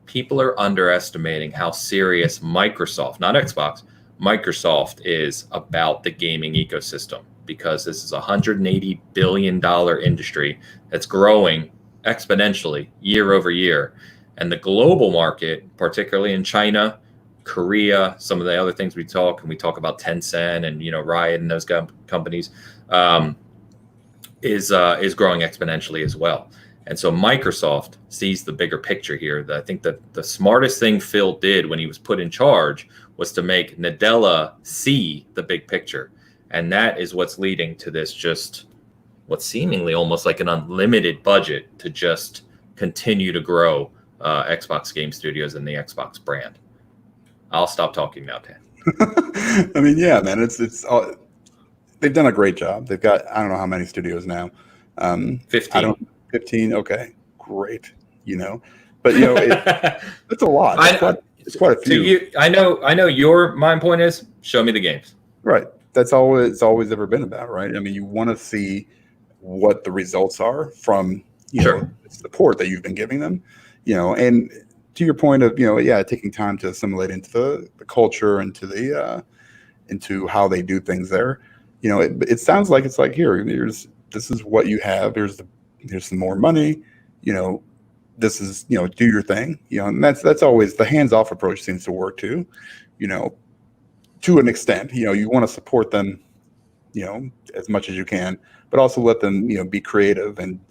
people are underestimating how serious Microsoft, not Xbox, Microsoft is about the gaming ecosystem, because this is a $180 billion industry that's growing exponentially year over year. And the global market, particularly in China, Korea, some of the other things we talk about Tencent and, Riot and those companies, is growing exponentially as well. And so Microsoft sees the bigger picture here. I think that the smartest thing Phil did when he was put in charge was to make Nadella see the big picture. And that is what's leading to this, just what's seemingly almost like an unlimited budget to just continue to grow Xbox Game Studios and the Xbox brand. I'll stop talking now, Dan. I mean, yeah, man, it's they've done a great job. They've got, I don't know how many studios now. 15. 15. Okay, great. But it's a lot. It's quite a few. I know your mind point is show me the games. Right. That's all it's always ever been about, right? I mean, you want to see what the results are from the support that you've been giving them, and to your point of taking time to assimilate into the culture and to the into how they do things there. It sounds like it's like, this is what you have. Here's some more money. This is, do your thing, and that's always the hands-off approach seems to work too, to an extent. You want to support them, as much as you can, but also let them, be creative and,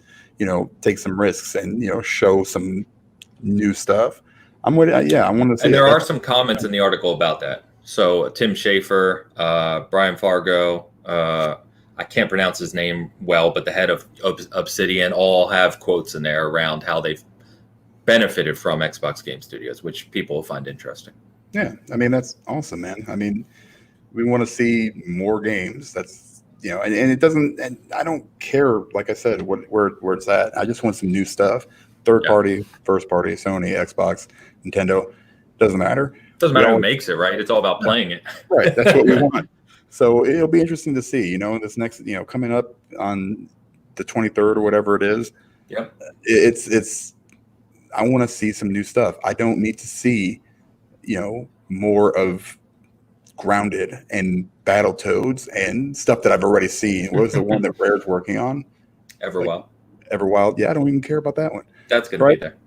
take some risks and, show some new stuff. I want to see. And there are some comments in the article about that. So Tim Schafer, Brian Fargo, I can't pronounce his name well, but the head of Obsidian, all have quotes in there around how they've benefited from Xbox Game Studios, which people will find interesting. Yeah, I mean, that's awesome, man. I mean, we want to see more games. That's, and it doesn't, and I don't care, like I said, where it's at. I just want some new stuff. Third party, first party, Sony, Xbox, Nintendo, doesn't matter. Doesn't matter who makes it, right? It's all about playing it. Right, that's what we want. So it'll be interesting to see, this next, coming up on the 23rd or whatever it is. Yep. It's. I want to see some new stuff. I don't need to see, more of Grounded and Battletoads and stuff that I've already seen. What was the one that Rare's working on? Everwild. Everwild. Yeah, I don't even care about that one. That's going to Right? be there.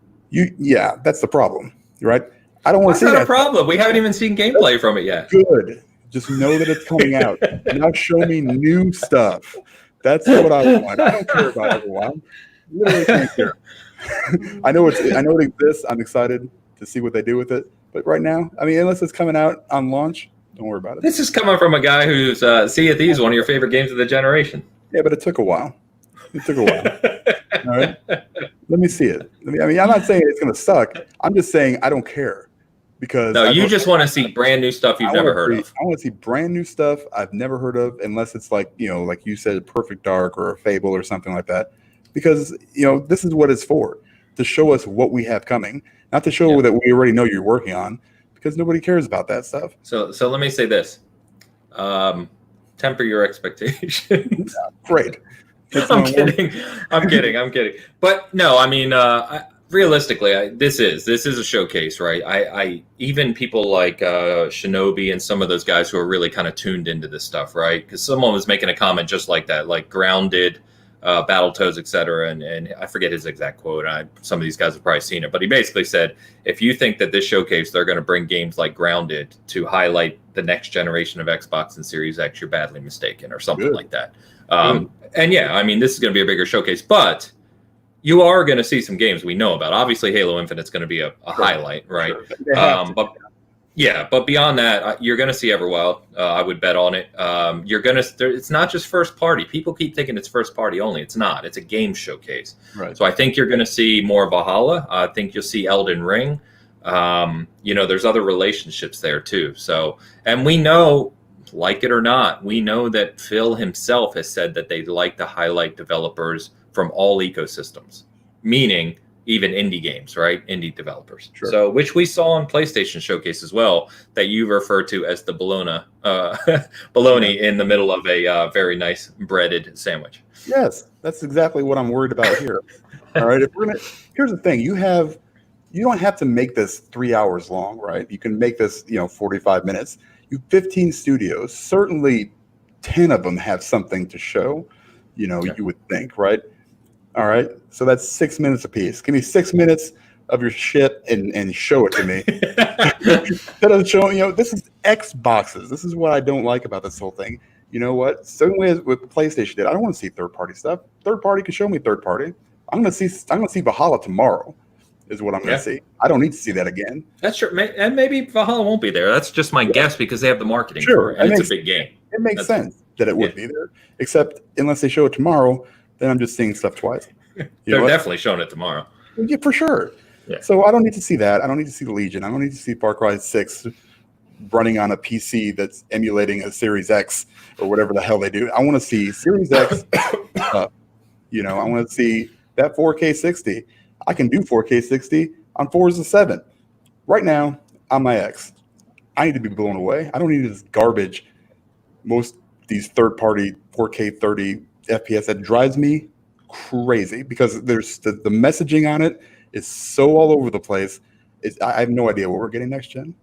Yeah, that's the problem. Right? I don't want to see That's not that. a problem. We haven't even seen gameplay from it yet. Good. Just know that it's coming out. Now show me new stuff. That's what I want. I don't care about Everwild. Literally can't care. I know it exists. I'm excited to see what they do with it. But right now, I mean, unless it's coming out on launch, don't worry about it. This is coming from a guy who's Sea of Thieves, one of your favorite games of the generation. Yeah, but it took a while. All right. Let me see it. I'm not saying it's going to suck. I'm just saying I don't care because you just want to see brand new stuff you've never heard of. I want to see brand new stuff I've never heard of, unless it's like like you said, Perfect Dark or a Fable or something like that. Because this is what it's for, to show us what we have coming, not to show that we already know you're working on, because nobody cares about that stuff. So let me say this: temper your expectations. Great. I'm kidding. But no, I mean, realistically, this is a showcase, right? I even people like Shinobi and some of those guys who are really kind of tuned into this stuff, right? Because someone was making a comment just like that, like Grounded, Battletoads, etc. And I forget his exact quote. Some of these guys have probably seen it, but he basically said, if you think that this showcase they're going to bring games like Grounded to highlight the next generation of Xbox and Series X, you're badly mistaken, or something like that. And yeah, I mean, this is going to be a bigger showcase, but you are going to see some games we know about. Obviously, Halo Infinite's going to be a highlight, right? Sure. But beyond that, you're going to see Everwild. I would bet on it. It's not just first party. People keep thinking it's first party only. It's not. It's a game showcase. Right. So I think you're going to see more Valhalla. I think you'll see Elden Ring. There's other relationships there too. So, and we know, like it or not, we know that Phil himself has said that they'd like to highlight developers from all ecosystems, meaning even indie games, right? Indie developers. Sure. So, which we saw on PlayStation Showcase as well, that you refer to as the bologna in the middle of a very nice breaded sandwich. Yes, that's exactly what I'm worried about here. All right. Here's the thing: you don't have to make this 3 hours long, right? You can make this 45 minutes. You 15 studios, certainly 10 of them have something to show, you would think, right? All right. So that's 6 minutes apiece. Give me 6 minutes of your shit and show it to me. Instead of showing, this is Xboxes. This is what I don't like about this whole thing. You know what? Same way as with PlayStation did. I don't want to see third-party stuff. Third party can show me third party. I'm gonna see Valhalla tomorrow. Is what I'm going to see. I don't need to see that again. That's true. And maybe Valhalla won't be there. That's just my guess because they have the marketing for it. And it's a big game. It makes sense that it would be there. Except unless they show it tomorrow, then I'm just seeing stuff twice. They're definitely showing it tomorrow. Yeah, for sure. Yeah. So I don't need to see that. I don't need to see the Legion. I don't need to see Far Cry 6 running on a PC that's emulating a Series X or whatever the hell they do. I want to see Series X stuff. I want to see that 4K 60. I can do 4K 60 on Forza 7. Right now, on my X, I need to be blown away. I don't need this garbage. Most these third-party 4K 30 FPS that drives me crazy because there's the messaging on it is so all over the place. I have no idea what we're getting next gen.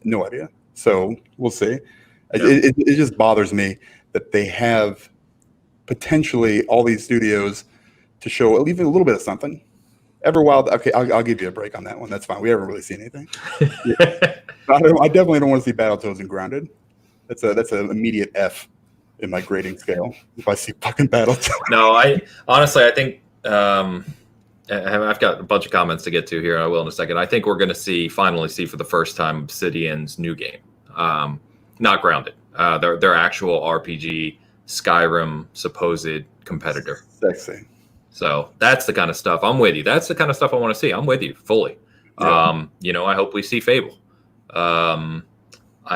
No idea. So we'll see. Yeah. It just bothers me that they have potentially all these studios to show even a little bit of something. Everwild, okay, I'll give you a break on that one. That's fine. We haven't really seen anything. I definitely don't want to see Battletoads and Grounded. That's an immediate F in my grading scale if I see fucking Battletoads. No, I think I've got a bunch of comments to get to here. I will in a second. I think we're going to finally see for the first time Obsidian's new game, not Grounded. Their actual RPG Skyrim supposed competitor. Sexy. So that's the kind of stuff I'm with you. That's the kind of stuff I want to see. I'm with you fully. Yeah. I hope we see Fable. I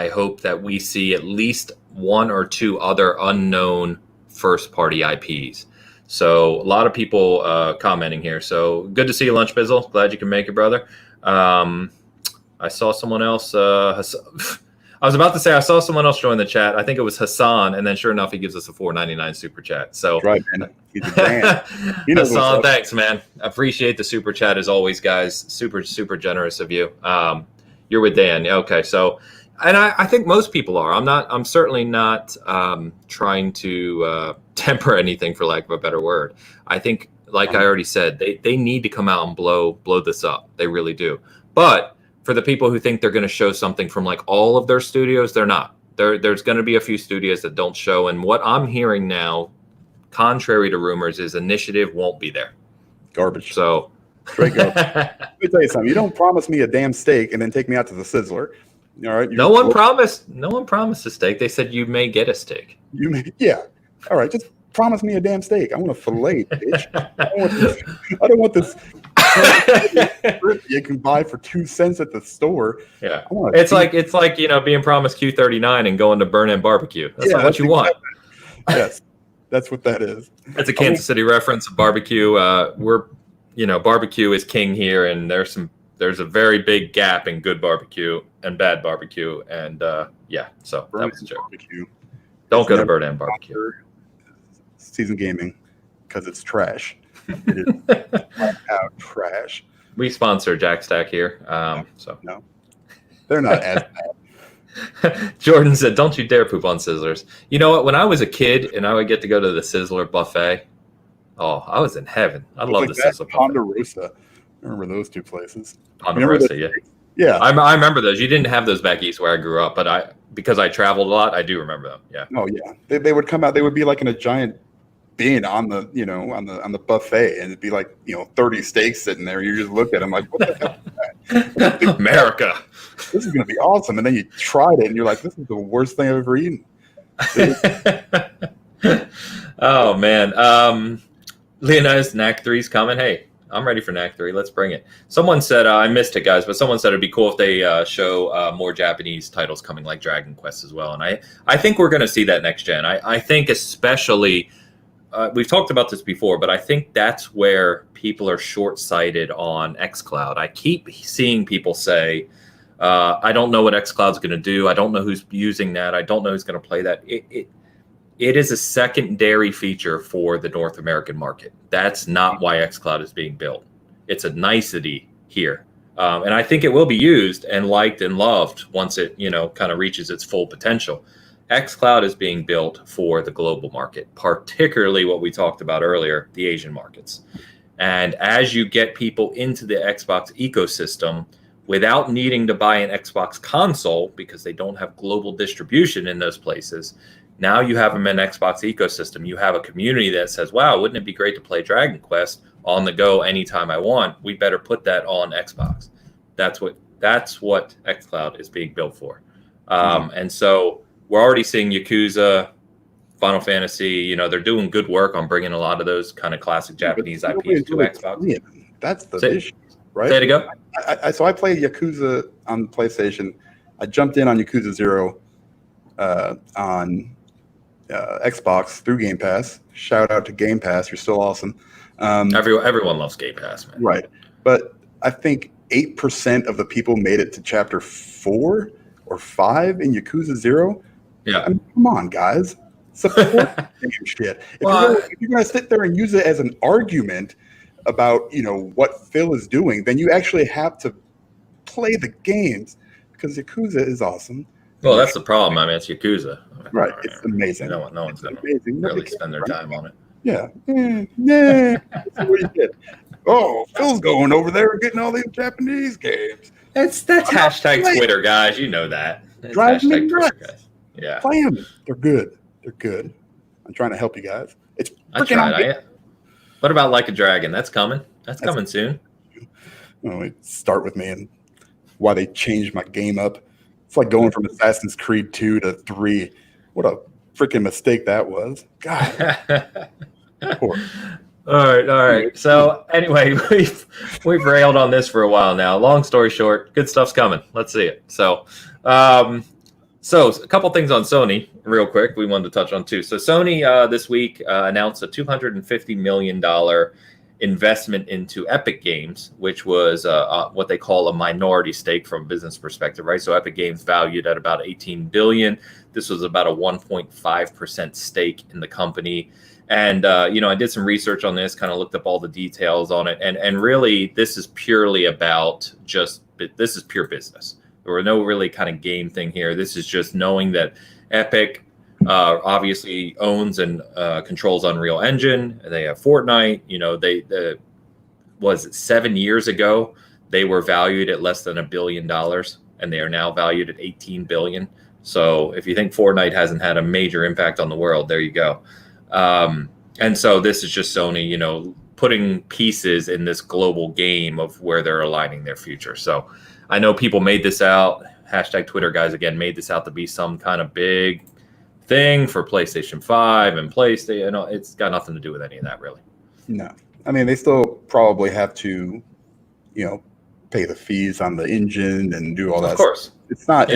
hope that we see at least one or two other unknown first-party IPs. So a lot of people commenting here. So good to see you, Lunch Bizzle. Glad you can make it, brother. I saw someone else. I was about to say I saw someone else join the chat. I think it was Hassan, and then sure enough, he gives us a $4.99 super chat. So That's right, man. He's a Dan. He knows Hassan, thanks, man. Appreciate the super chat as always, guys. Super generous of you. You're with Dan, okay? So, and I think most people are. I'm certainly not trying to temper anything, for lack of a better word. I think, like I already said, they need to come out and blow this up. They really do. But for the people who think they're going to show something from like all of their studios, they're not. There's going to be a few studios that don't show. And what I'm hearing now, contrary to rumors, is Initiative won't be there. Garbage. So, straight garbage. Let me tell you something. You don't promise me a damn steak and then take me out to the Sizzler. All right. No one promised a steak. They said you may get a steak. Yeah. All right. Just promise me a damn steak. I want a fillet, bitch. I don't want this you can buy for 2 cents at the store. Yeah, it's like being promised Q39 and going to Burn and Barbecue. That's not what you want. Yes, that's what that is. That's a Kansas City reference of barbecue. Barbecue is king here, and there's a very big gap in good barbecue and bad barbecue, and so that was a joke. Barbecue. Don't go to Burn and Barbecue. Season Gaming, because it's trash. It is out trash. We sponsor Jack Stack here, so no, they're not as bad. Jordan said, "Don't you dare poop on Sizzlers." You know what? When I was a kid and I would get to go to the Sizzler buffet, I was in heaven. I love the Sizzler buffet. Ponderosa. I remember those two places. Ponderosa, yeah. Yeah, I remember those. You didn't have those back east where I grew up, but because I traveled a lot, I do remember them. Yeah. Oh yeah, they would come out. They would be like in a giant bin on the on the buffet, and it'd be like 30 steaks sitting there. You just look at them like, what the hell is that? America. This is gonna be awesome. And then you tried it, and you're like, this is the worst thing I've ever eaten. Oh man, Leonidas NAC 3's coming. Hey, I'm ready for NAC 3. Let's bring it. Someone said, I missed it, guys, but someone said it'd be cool if they show more Japanese titles coming, like Dragon Quest as well. And I think we're going to see that next gen. I think especially, we've talked about this before, but I think that's where people are short-sighted on xCloud. I keep seeing people say, I don't know what xCloud's going to do. I don't know who's using that. I don't know who's going to play that. It is a secondary feature for the North American market. That's not why xCloud is being built. It's a nicety here. And I think it will be used and liked and loved once it, kind of reaches its full potential. xCloud is being built for the global market, particularly what we talked about earlier, the Asian markets. And as you get people into the Xbox ecosystem without needing to buy an Xbox console because they don't have global distribution in those places, now you have them in Xbox ecosystem. You have a community that says, wow, wouldn't it be great to play Dragon Quest on the go anytime I want? We better put that on Xbox. That's what xCloud is being built for. And so we're already seeing Yakuza, Final Fantasy, they're doing good work on bringing a lot of those kind of classic Japanese IPs to Xbox. That's the issue, right? Say it again. So I played Yakuza on PlayStation. I jumped in on Yakuza 0 on Xbox through Game Pass. Shout out to Game Pass. You're still awesome. Everyone loves Game Pass, man. Right. But I think 8% of the people made it to chapter 4 or 5 in Yakuza 0. Yeah. I mean, come on, guys. Support damn shit. If you're going to sit there and use it as an argument about, what Phil is doing, then you actually have to play the games because Yakuza is awesome. Well, that's the problem. I mean, it's Yakuza. Right. It's amazing. No one's going to really spend their time on it. Yeah. That's what he did. Oh, Phil's going over there and getting all these Japanese games. That's hashtag Twitter, guys. You know that. Drive me nuts. Guys. Yeah. Play them. They're good. I'm trying to help you guys. It's I tried. What about Like a Dragon? That's coming. That's coming soon. Start with me and why they changed my game up. It's like going from Assassin's Creed 2 to 3. What a freaking mistake that was. God. Poor. All right. So anyway, we've railed on this for a while now. Long story short, good stuff's coming. Let's see it. So a couple things on Sony real quick we wanted to touch on too. So Sony this week announced a $250 million investment into Epic Games, which was what they call a minority stake from a business perspective, right? So Epic Games valued at about 18 billion. This was about a 1.5% stake in the company. And, I did some research on this, kind of looked up all the details on it. And really, this is purely about this is pure business. There were no really kind of game thing here. This is just knowing that Epic obviously owns and controls Unreal Engine. They have Fortnite. Was it 7 years ago? They were valued at less than $1 billion, and they are now valued at 18 billion. So if you think Fortnite hasn't had a major impact on the world, there you go. And so this is just Sony, putting pieces in this global game of where they're aligning their future. So I know people made this out, #Twitter guys again, made this out to be some kind of big thing for PlayStation 5 and PlayStation. It's got nothing to do with any of that, really. No. I mean, they still probably have to, pay the fees on the engine and do all that. Of course. It's not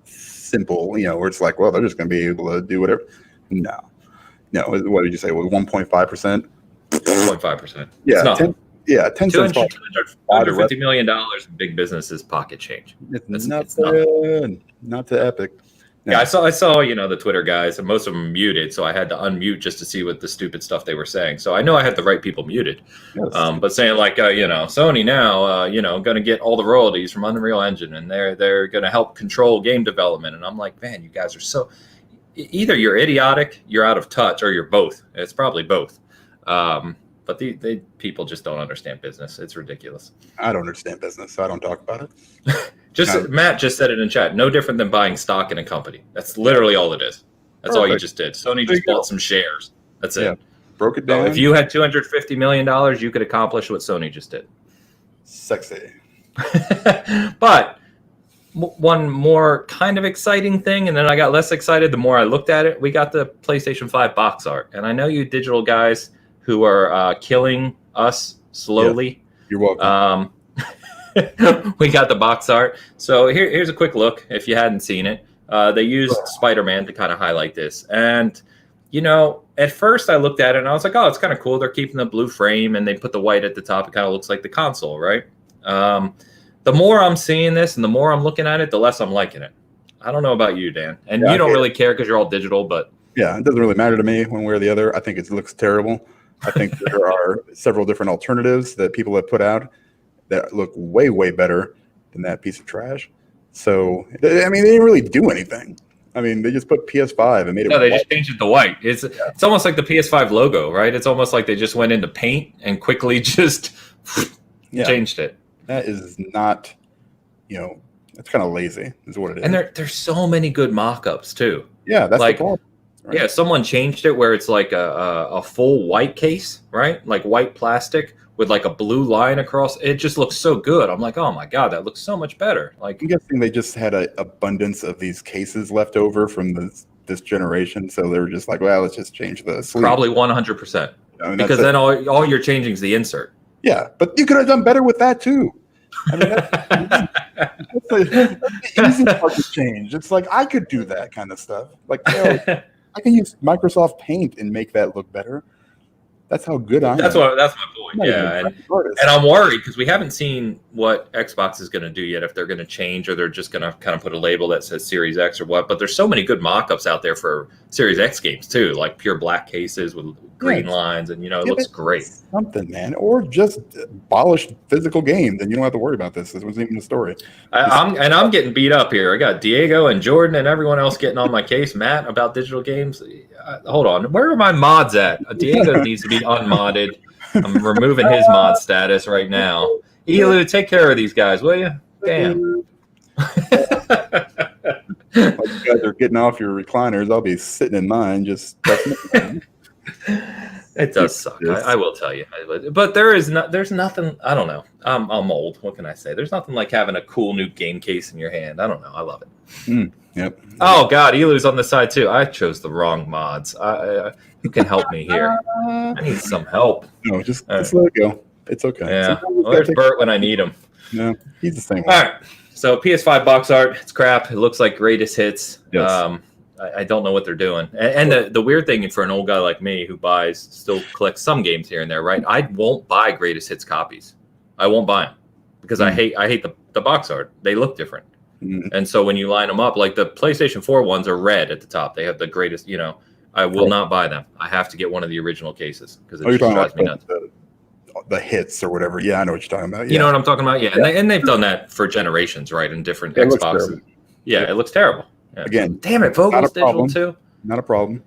simple, where it's like, well, they're just going to be able to do whatever. No. What did you say? 1.5%? 1.5%. Yeah. It's 10 cents. $250 million in big business's pocket change. It's nothing. Not to Epic. No. Yeah, I saw, the Twitter guys, and most of them muted, so I had to unmute just to see what the stupid stuff they were saying. So I know I had the right people muted, Yes. but saying like, Sony now, going to get all the royalties from Unreal Engine, and they're going to help control game development. And I'm like, man, you guys are so either you're idiotic, you're out of touch, or you're both. It's probably both. But the people just don't understand business. It's ridiculous. I don't understand business, so I don't talk about it. Matt just said it in chat. No different than buying stock in a company. That's literally all it is. That's all you just did. Sony just bought some shares. That's it. Broke it down. So if you had $250 million, you could accomplish what Sony just did. Sexy. But one more kind of exciting thing, and then I got less excited the more I looked at it. We got the PlayStation 5 box art. And I know you digital guys who are killing us slowly. Yeah. You're welcome. We got the box art. So here's a quick look if you hadn't seen it. They used Spider-Man to kind of highlight this. And, at first I looked at it and I was like, oh, it's kind of cool. They're keeping the blue frame and they put the white at the top. It kind of looks like the console, right? The more I'm seeing this and the more I'm looking at it, the less I'm liking it. I don't know about you, Dan. And you don't really care because you're all digital, but. Yeah, it doesn't really matter to me one way or the other. I think it looks terrible. I think there are several different alternatives that people have put out that look way, way better than that piece of trash. So, they didn't really do anything. They just put PS5 and made it. No, they just changed it to white. It's almost like the PS5 logo, right? It's almost like they just went into paint and quickly just changed it. That is not, that's kind of lazy is what it is. And there's so many good mock-ups too. Yeah, that's the problem. Right? Yeah, someone changed it where it's like a full white case, right? Like white plastic with like a blue line across. It just looks so good. I'm like, oh my God, that looks so much better. Like, I'm guessing they just had an abundance of these cases left over from this generation. So they were just like, well, let's just change the sleeve. Probably 100%. Because then all you're changing is the insert. Yeah, but you could have done better with that too. That's the easy part to change. It's like I could do that kind of stuff. Like, I can use Microsoft Paint and make that look better. That's how good I am. That's my point. Yeah, and I'm worried because we haven't seen what Xbox is going to do yet. If they're going to change or they're just going to kind of put a label that says Series X or what. But there's so many good mock-ups out there for Series X games too, like pure black cases with green lines, and it looks great. Something, man, or just abolish physical games, and you don't have to worry about this. This wasn't even the story. I'm getting beat up here. I got Diego and Jordan and everyone else getting on my case, Matt, about digital games. Hold on, where are my mods at? Diego needs to be unmodded. I'm removing his mod status right now. Elu, take care of these guys, will you? Damn. Like you guys are getting off your recliners. I'll be sitting in mine just. It does suck. I will tell you, but there's nothing. I don't know. I'm old. What can I say? There's nothing like having a cool new game case in your hand. I don't know. I love it. Yep. Oh God, Elu's on the side too. I chose the wrong mods. Who can help me here? I need some help. No, just let it go. It's okay. Yeah. Well, there's Bert when I need him. No, he's the same. All right. So PS5 box art. It's crap. It looks like greatest hits. Yes. I don't know what they're doing. And the weird thing for an old guy like me who still collects some games here and there, right? I won't buy greatest hits copies. I won't buy them because I hate the box art. They look different. And so when you line them up, like the PlayStation 4 ones are red at the top. They have the greatest, I will not buy them. I have to get one of the original cases because it just drives me nuts. The hits or whatever. Yeah, I know what you're talking about. Yeah. You know what I'm talking about? Yeah. And they've done that for generations, right? In different Xboxes. Yeah, it looks terrible. Yeah. Again, damn it, Vogel's digital too. Not a problem.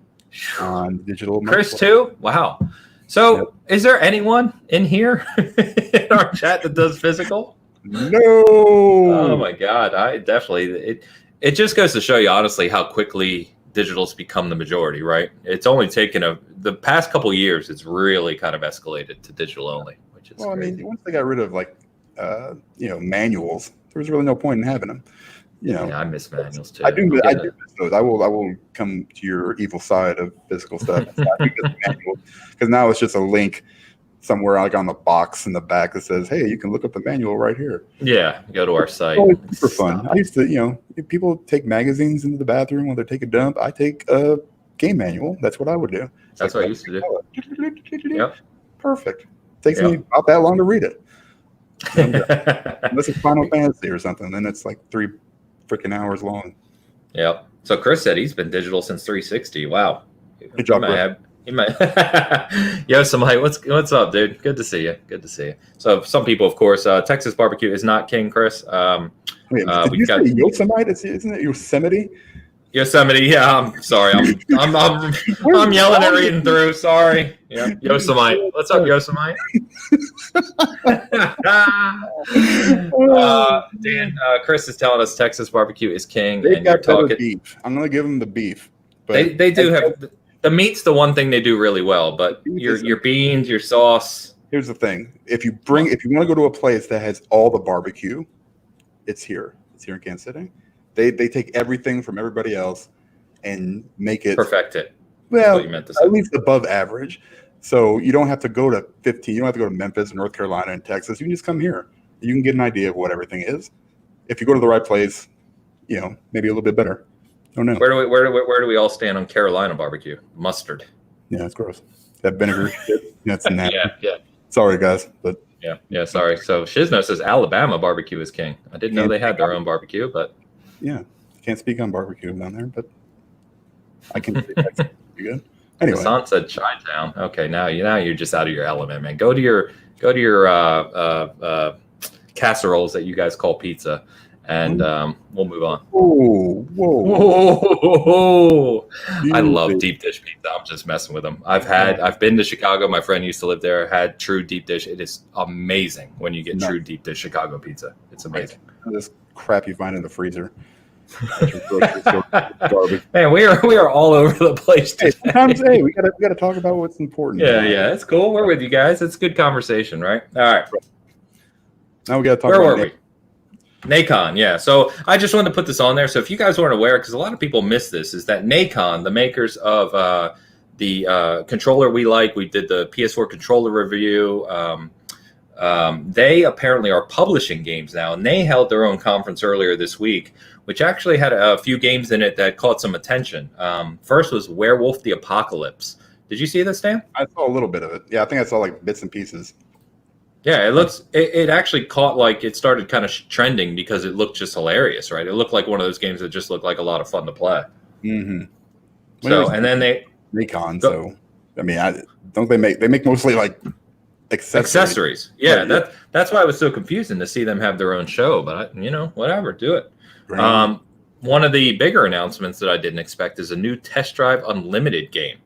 On digital. Chris too? Wow. So is there anyone in here in our chat that does physical? No. Oh my God. I definitely it just goes to show you honestly how quickly digital's become the majority, right? It's only taken the past couple of years, it's really kind of escalated to digital only, which is I mean, once they got rid of manuals, there was really no point in having them. Yeah, I miss manuals too. I do miss those. I will come to your evil side of physical stuff. Because now it's just a link somewhere like on the box in the back that says, "Hey, you can look up the manual right here." Yeah, go to our site. It's super fun. I used to, if people take magazines into the bathroom when they take a dump, I take a game manual. That's what I would do. That's what I used to do. Yep. Perfect. Takes me about that long to read it. Unless it's Final Fantasy or something, then it's like 3 freaking hours long. Yep. So Chris said he's been digital since 360. Wow. Good job, bro. He might. Yosemite, what's up, dude? Good to see you. Good to see you. So some people, of course, Texas barbecue is not king, Chris. Did you say Yosemite? Isn't it Yosemite? Yosemite, yeah. I'm sorry. I'm yelling and reading through. Sorry. Yeah. Yosemite. What's up, Yosemite? Dan, Chris is telling us Texas barbecue is king. They got better beef. I'm gonna give them the beef. But they do have the meat's the one thing they do really well, but your beans, your sauce. Here's the thing: if you want to go to a place that has all the barbecue, it's here. It's here in Kansas City. They take everything from everybody else and make it perfect it. Well, at least above average. So you don't have to go to 15. You don't have to go to Memphis, North Carolina, and Texas. You can just come here. You can get an idea of what everything is. If you go to the right place, maybe a little bit better. I don't know. Where do we all stand on Carolina barbecue? Mustard. Yeah, it's gross. That vinegar shit. That's nasty. Yeah. Sorry, guys, but yeah. Sorry. So Shizno says Alabama barbecue is king. I didn't know they had their own barbecue, but can't speak on barbecue down there, but I can say that's pretty good. Anyway, Hassan said Chi-Town. Okay, now you're just out of your element, man. Go to your casseroles that you guys call pizza. And we'll move on. Whoa. I love deep dish pizza. I'm just messing with them. I've been to Chicago. My friend used to live there. Had true deep dish. It is amazing when you get true deep dish Chicago pizza. It's amazing. This crap you find in the freezer. Man, we are all over the place today. Sometimes, we gotta talk about what's important. Yeah, it's cool. We're with you guys. It's good conversation, right? All right. Now we gotta talk about where were we? Nacon, yeah. So I just wanted to put this on there. So if you guys weren't aware, because a lot of people miss this, is that Nacon, the makers of the controller we did the PS4 controller review. They apparently are publishing games now, and they held their own conference earlier this week, which actually had a few games in it that caught some attention. First was Werewolf the Apocalypse. Did you see this, Dan? I saw a little bit of it. Yeah, I think I saw like bits and pieces. Yeah, it actually caught, it started kind of trending because it looked just hilarious, right? It looked like one of those games that just looked like a lot of fun to play. Mm-hmm. So, and then Nacon, so, I mean, they make mostly like accessories. Yeah, that's why it was so confusing to see them have their own show, but whatever, do it. Right. One of the bigger announcements that I didn't expect is a new Test Drive Unlimited game.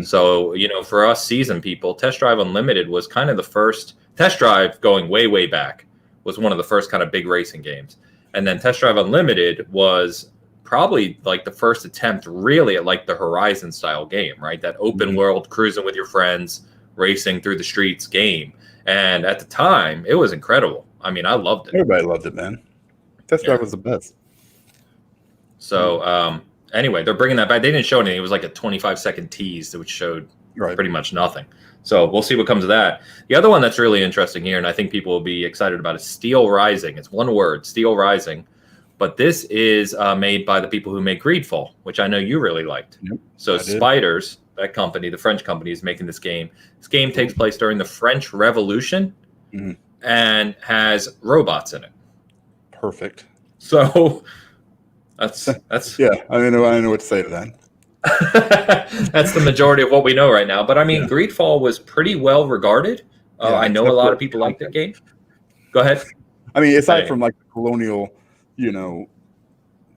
So, for us seasoned people, Test Drive Unlimited was kind of the first. Test Drive, going way, way back, was one of the first kind of big racing games. And then Test Drive Unlimited was probably like the first attempt really at the Horizon style game, right? That open world, cruising with your friends, racing through the streets game. And at the time, it was incredible. I mean, I loved it. Everybody loved it, man. Test Drive was the best. So, anyway, they're bringing that back. They didn't show anything. It was like a 25-second tease, which showed pretty much nothing. So we'll see what comes of that. The other one that's really interesting here, and I think people will be excited about, is Steel Rising. It's one word, Steel Rising, but this is made by the people who made Greedfall, which I know you really liked. Yep, So Spiders, that company, the French company, is making this game. This game takes place during the French Revolution and has robots in it. Perfect. So that's yeah. I know what to say to that. that's the majority of what we know right now. But I mean, Greedfall was pretty well regarded. I know a lot of people like that game. Go ahead. I mean, aside from like the colonial,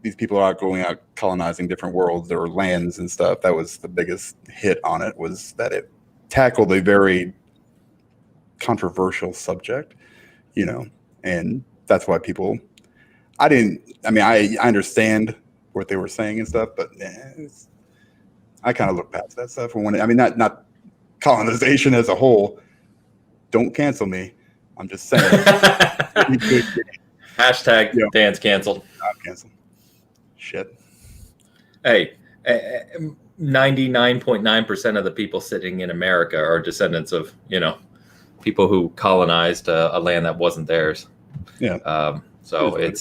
these people are going out colonizing different worlds or lands and stuff. That was the biggest hit on it, was that it tackled a very controversial subject, and that's why people. I understand what they were saying and stuff, but I kind of look past that stuff. Not colonization as a whole. Don't cancel me. I'm just saying. Hashtag Dan's canceled. Not canceled. Shit. Hey, 99.9% of the people sitting in America are descendants of, people who colonized a land that wasn't theirs. Yeah. So it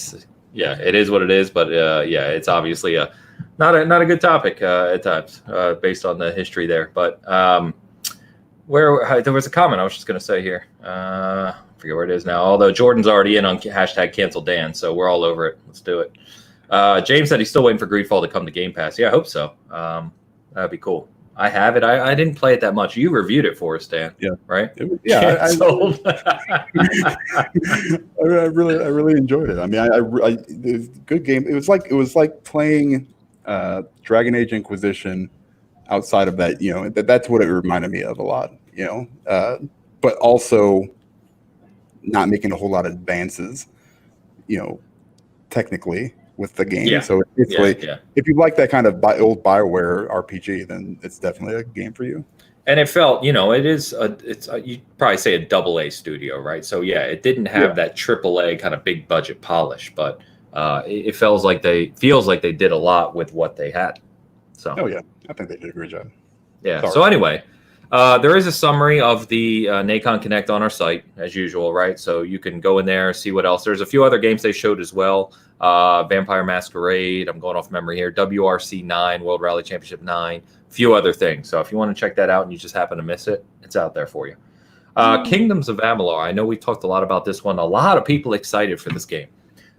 is what it is. But it's obviously not a good topic at times based on the history there. But there was a comment I was just going to say here. I forget where it is now. Although Jordan's already in on hashtag cancel Dan, so we're all over it. Let's do it. James said he's still waiting for Greedfall to come to Game Pass. Yeah, I hope so. That'd be cool. I have it. I didn't play it that much. You reviewed it for us, Dan. Yeah. Right? I really enjoyed it. I mean, it was a good game. It was like playing Dragon Age Inquisition outside of that. That's what it reminded me of a lot. But also not making a whole lot of advances. Technically. With the game, so it's if you like that kind of old BioWare RPG, then it's definitely a game for you. And it felt, you'd probably say a AA studio, right? So it didn't have that AAA kind of big budget polish, but it feels like they did a lot with what they had. So I think they did a great job. Yeah. Sorry. So anyway, there is a summary of the Nacon Connect on our site as usual, right? So you can go in there, see what else. There's a few other games they showed as well. Vampire Masquerade, I'm going off memory here, WRC 9, World Rally Championship 9, a few other things. So if you want to check that out and you just happen to miss it, it's out there for you. Kingdoms of Amalur, I know we talked a lot about this one. A lot of people excited for this game.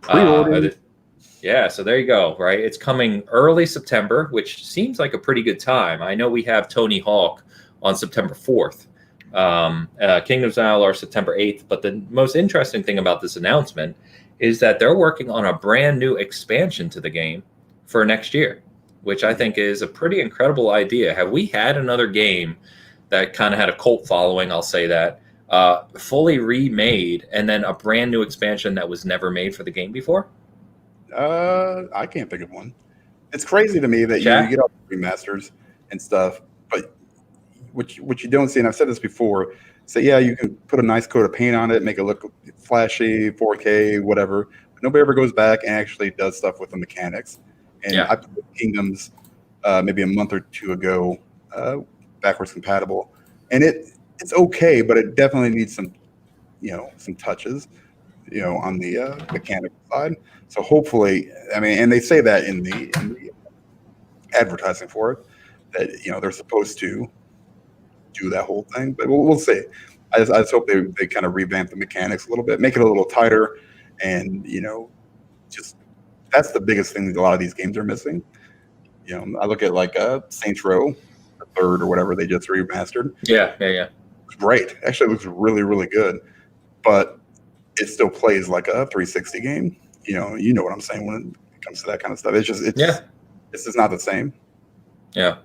So there you go, right? It's coming early September, which seems like a pretty good time. I know we have Tony Hawk on September 4th. Kingdoms of Amalur September 8th. But the most interesting thing about this announcement is that they're working on a brand new expansion to the game for next year, which I think is a pretty incredible idea. Have we had another game that kind of had a cult following, I'll say that, fully remade and then a brand new expansion that was never made for the game before? I can't think of one. It's crazy to me that you get all the remasters and stuff, but what you don't see, and I've said this before, you can put a nice coat of paint on it, make it look flashy, 4K, whatever. But nobody ever goes back and actually does stuff with the mechanics. And I played Kingdoms maybe a month or two ago, backwards compatible, and it's okay, but it definitely needs some touches, on the mechanical side. So hopefully, and they say that in the advertising for it, that they're supposed to do that whole thing, but we'll see. I just hope they kind of revamp the mechanics a little bit, make it a little tighter, and just that's the biggest thing that a lot of these games are missing. I look at like Saints Row, the third or whatever they just remastered. Yeah. It's great. Actually, it looks really, really good, but it still plays like a 360 game. You know what I'm saying when it comes to that kind of stuff. It's just not the same. Yeah.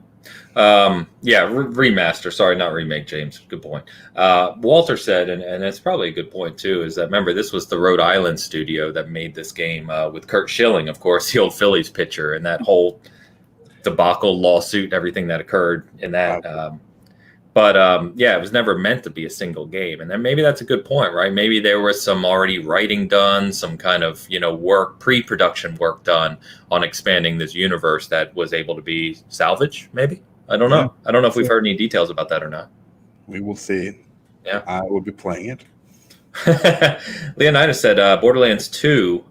Remaster. Sorry, not remake, James. Good point. Walter said, and it's probably a good point too, is that remember this was the Rhode Island studio that made this game with Kurt Schilling, of course, the old Phillies pitcher, and that whole debacle lawsuit and everything that occurred in that. It was never meant to be a single game, and then maybe that's a good point, right? Maybe there was some already writing done, some kind of pre-production work done on expanding this universe that was able to be salvaged. Maybe I don't know. I don't know if we've heard any details about that or not. We will see. Yeah, I will be playing it. Leonidas said Borderlands 2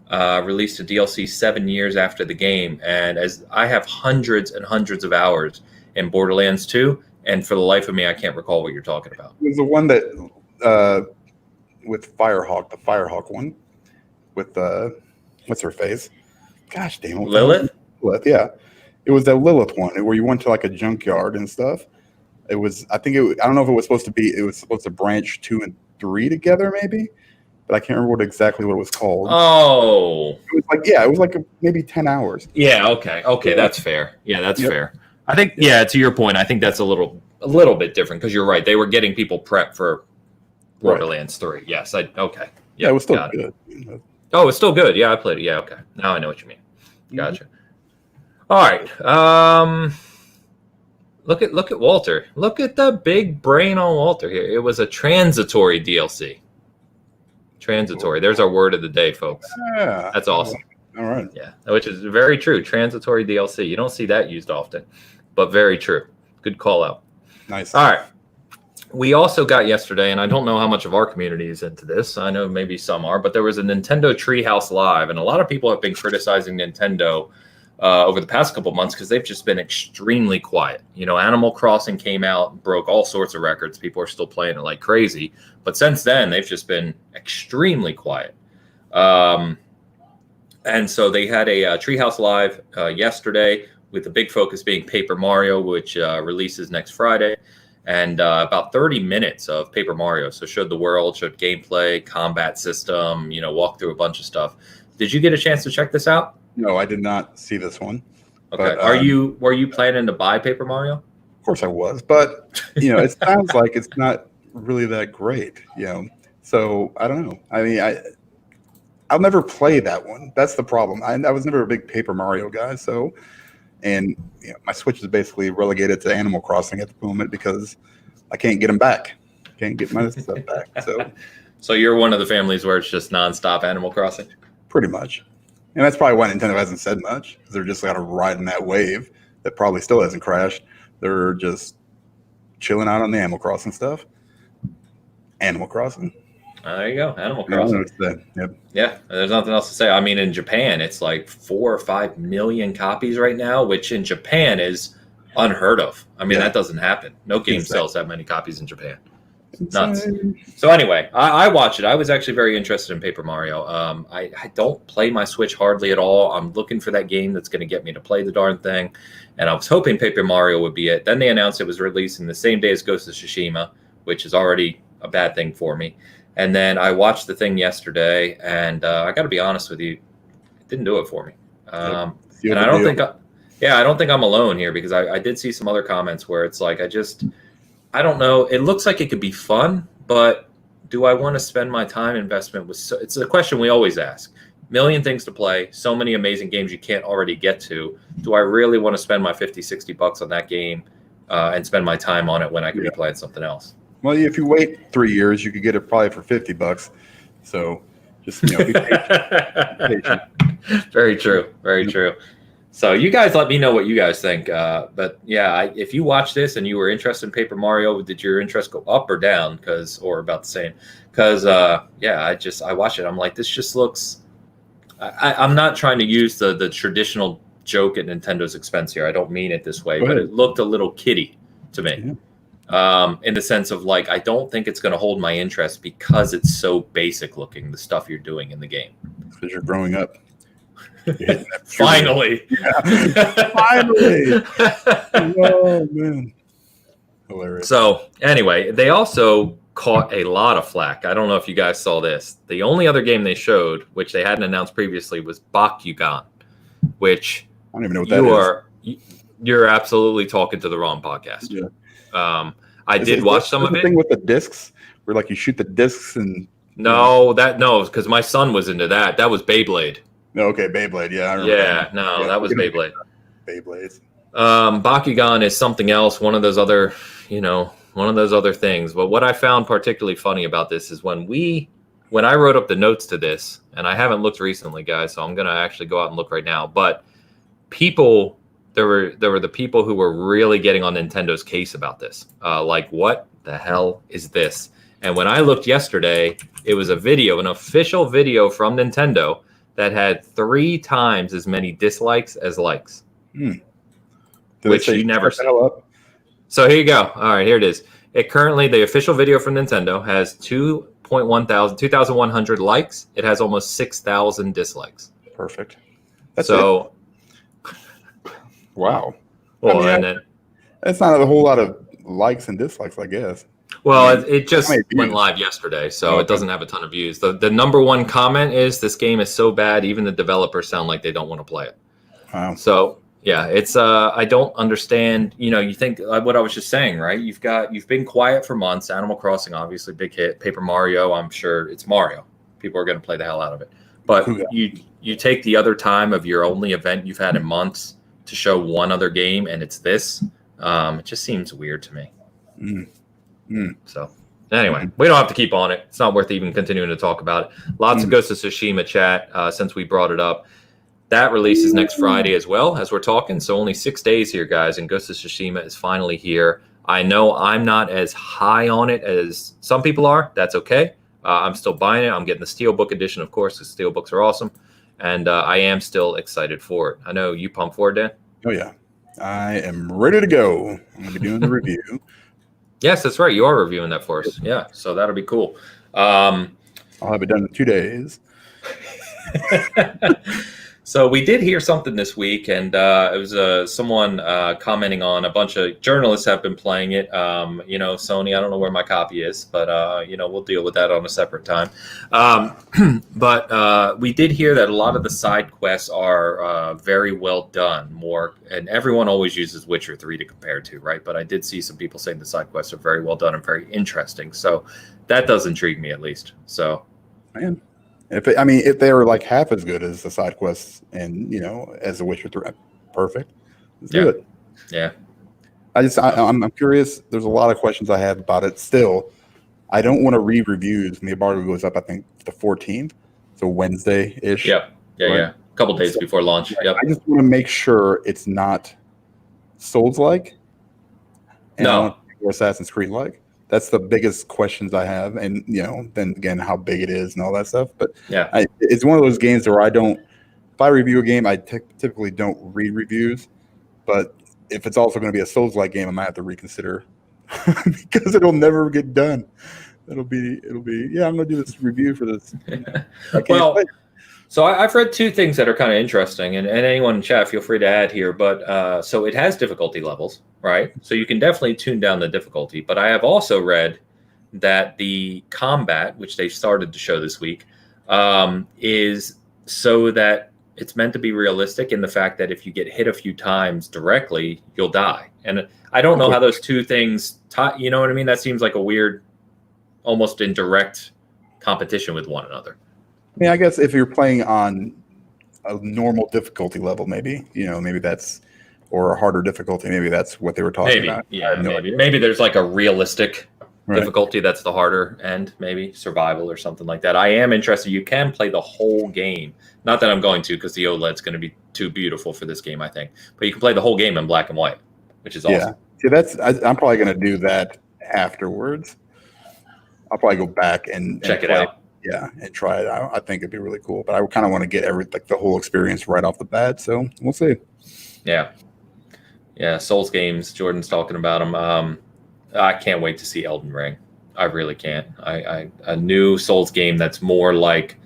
released a DLC 7 years after the game, and as I have hundreds and hundreds of hours in Borderlands 2, and for the life of me, I can't recall what you're talking about. It was the one that with Firehawk, the Firehawk one with what's her face? Gosh damn it. Lilith? Lilith, yeah. It was that Lilith one where you went to like a junkyard and stuff. It was, I don't know if it was supposed to branch 2 and 3 together maybe, but I can't remember exactly what it was called. Oh. It was like maybe 10 hours. Yeah, okay. Okay, that's fair. Yeah, that's fair. I think, to your point, I think that's a little bit different because you're right. They were getting people prepped for Borderlands 3. Yes, okay. Yeah, it was still good. Oh, it's still good. Yeah, I played it. Yeah, okay. Now I know what you mean. Gotcha. All right. Look at Walter. Look at the big brain on Walter here. It was a transitory DLC. Transitory. There's our word of the day, folks. Yeah. That's awesome. All right. Yeah, which is very true. Transitory DLC. You don't see that used often, but very true. Good call out. Nice. All right. We also got yesterday, and I don't know how much of our community is into this. I know maybe some are, but there was a Nintendo Treehouse Live, and a lot of people have been criticizing Nintendo over the past couple months because they've just been extremely quiet. Animal Crossing came out, broke all sorts of records. People are still playing it like crazy. But since then, they've just been extremely quiet. And so they had a Treehouse Live yesterday with the big focus being Paper Mario, which releases next Friday. And about 30 minutes of Paper Mario. So showed the world, showed gameplay, combat system, walked through a bunch of stuff. Did you get a chance to check this out? No, I did not see this one. Okay. But, were you planning to buy Paper Mario? Of course I was, but it sounds like it's not really that great. So I don't know. I mean, I'll never play that one. That's the problem. I was never a big Paper Mario guy. So, and my Switch is basically relegated to Animal Crossing at the moment because I can't get them back. Can't get my stuff back. So you're one of the families where it's just nonstop Animal Crossing? Pretty much. And that's probably why Nintendo hasn't said much, because they're just kind of riding that wave that probably still hasn't crashed. They're just chilling out on the Animal Crossing stuff. Animal Crossing. There you go. Animal Crossing. Yep. Yeah, there's nothing else to say. I mean, in Japan, it's like 4 or 5 million copies right now, which in Japan is unheard of. I mean, that doesn't happen. No game sells that many copies in Japan. Nuts. So anyway, I watched it. I was actually very interested in Paper Mario. I don't play my Switch hardly at all. I'm looking for that game that's going to get me to play the darn thing. And I was hoping Paper Mario would be it. Then they announced it was releasing the same day as Ghost of Tsushima, which is already a bad thing for me. And then I watched the thing yesterday, and I got to be honest with you, it didn't do it for me. And I don't think, I don't think I'm alone here, because I did see some other comments where it's like, I don't know. It looks like it could be fun, but do I want to spend my time investment with? It's a question we always ask. Million things to play, so many amazing games you can't already get to. Do I really want to spend my $50-$60 on that game and spend my time on it when I could be playing something else? Well, if you wait 3 years, you could get it probably for $50. So just be patient. Very true. Very true. So you guys let me know what you guys think. But yeah, if you watch this and you were interested in Paper Mario, did your interest go up or down? Or about the same? Because I watched it. I'm like, this just looks. I'm not trying to use the traditional joke at Nintendo's expense here. I don't mean it this way, but it looked a little kiddie to me. Yeah. In the sense of like, I don't think it's going to hold my interest because it's so basic looking, the stuff you're doing in the game. Because you're growing up. Finally. Yeah. Finally. Oh, man. Hilarious. So anyway, they also caught a lot of flack. I don't know if you guys saw this. The only other game they showed, which they hadn't announced previously, was Bakugan, which I don't even know what that is. You're absolutely talking to the wrong podcast. Yeah. I did watch some of it. The thing with the discs, where like you shoot the discs and no, because my son was into that. That was Beyblade. Okay, Beyblade. Yeah, I remember. Yeah, that was Beyblade. Beyblades. Bakugan is something else. One of those other things. But what I found particularly funny about this is when I wrote up the notes to this, and I haven't looked recently, guys, so I'm gonna actually go out and look right now. But there were the people who were really getting on Nintendo's case about this. Like, what the hell is this? And when I looked yesterday, it was a video, an official video from Nintendo that had 3 times as many dislikes as likes, which you never see. So here you go. All right, here it is. It currently, the official video from Nintendo has 2,100 likes. It has almost 6,000 dislikes. Perfect. That's so, wow. Well, and then that's not a whole lot of likes and dislikes, I guess. Well, it just went live yesterday, so it doesn't have a ton of views. The number one comment is, this game is so bad, even the developers sound like they don't want to play it. Wow. So, yeah, it's I don't understand. You think what I was just saying, right? You've been quiet for months. Animal Crossing, obviously, big hit. Paper Mario, I'm sure it's Mario. People are going to play the hell out of it. But you take the other time of your only event you've had in months to show one other game, and it's this. It just seems weird to me. So anyway, we don't have to keep on it. It's not worth even continuing to talk about it. Lots of Ghost of Tsushima chat since we brought it up. That releases next Friday as well, as we're talking. So only 6 days here, guys, and Ghost of Tsushima is finally here. I know I'm not as high on it as some people are. That's okay. I'm still buying it. I'm getting the Steelbook edition, of course, because Steelbooks are awesome. And I am still excited for it. I know you pumped for it, Dan? Oh, yeah. I am ready to go. I'm going to be doing the review. Yes, that's right. You are reviewing that for us. Yeah, so that'll be cool. I'll have it done in 2 days. So we did hear something this week, and it was someone commenting on a bunch of journalists have been playing it. Sony, I don't know where my copy is, but we'll deal with that on a separate time. But we did hear that a lot of the side quests are very well done. And everyone always uses Witcher 3 to compare to, right? But I did see some people saying the side quests are very well done and very interesting. So that does intrigue me, at least. So, man. If they were like half as good as the side quests and as The Witcher 3, perfect. Let's do it. Yeah. I'm curious. There's a lot of questions I have about it. Still, I don't want to read reviews. And the embargo goes up, I think, the 14th, so Wednesday-ish. Yeah. A couple days before launch. Yep. I just want to make sure it's not Souls-like. No. Or Assassin's Creed-like. That's the biggest questions I have, and then again, how big it is and all that stuff. But yeah, it's one of those games where if I review a game, I typically don't read reviews. But if it's also going to be a Souls-like game, I might have to reconsider because it'll never get done. It'll be. Yeah, I'm going to do this review for this. So I've read 2 things that are kind of interesting, and anyone in chat, feel free to add here. But so it has difficulty levels, right? So you can definitely tune down the difficulty. But I have also read that the combat, which they started to show this week, is so that it's meant to be realistic in the fact that if you get hit a few times directly, you'll die. And I don't know how those 2 things, you know what I mean? That seems like a weird, almost indirect competition with one another. I guess if you're playing on a normal difficulty level, maybe that's, or a harder difficulty, maybe that's what they were talking about. Yeah, maybe there's like a realistic difficulty that's the harder end, maybe survival or something like that. I am interested. You can play the whole game. Not that I'm going to, because the OLED's going to be too beautiful for this game, I think. But you can play the whole game in black and white, which is awesome. Yeah, see, I'm probably going to do that afterwards. I'll probably go back and check it out. Yeah, and try it out. I think it'd be really cool. But I kind of want to get the whole experience right off the bat. So we'll see. Yeah. Souls games. Jordan's talking about them. I can't wait to see Elden Ring. I really can't. A new Souls game that's more like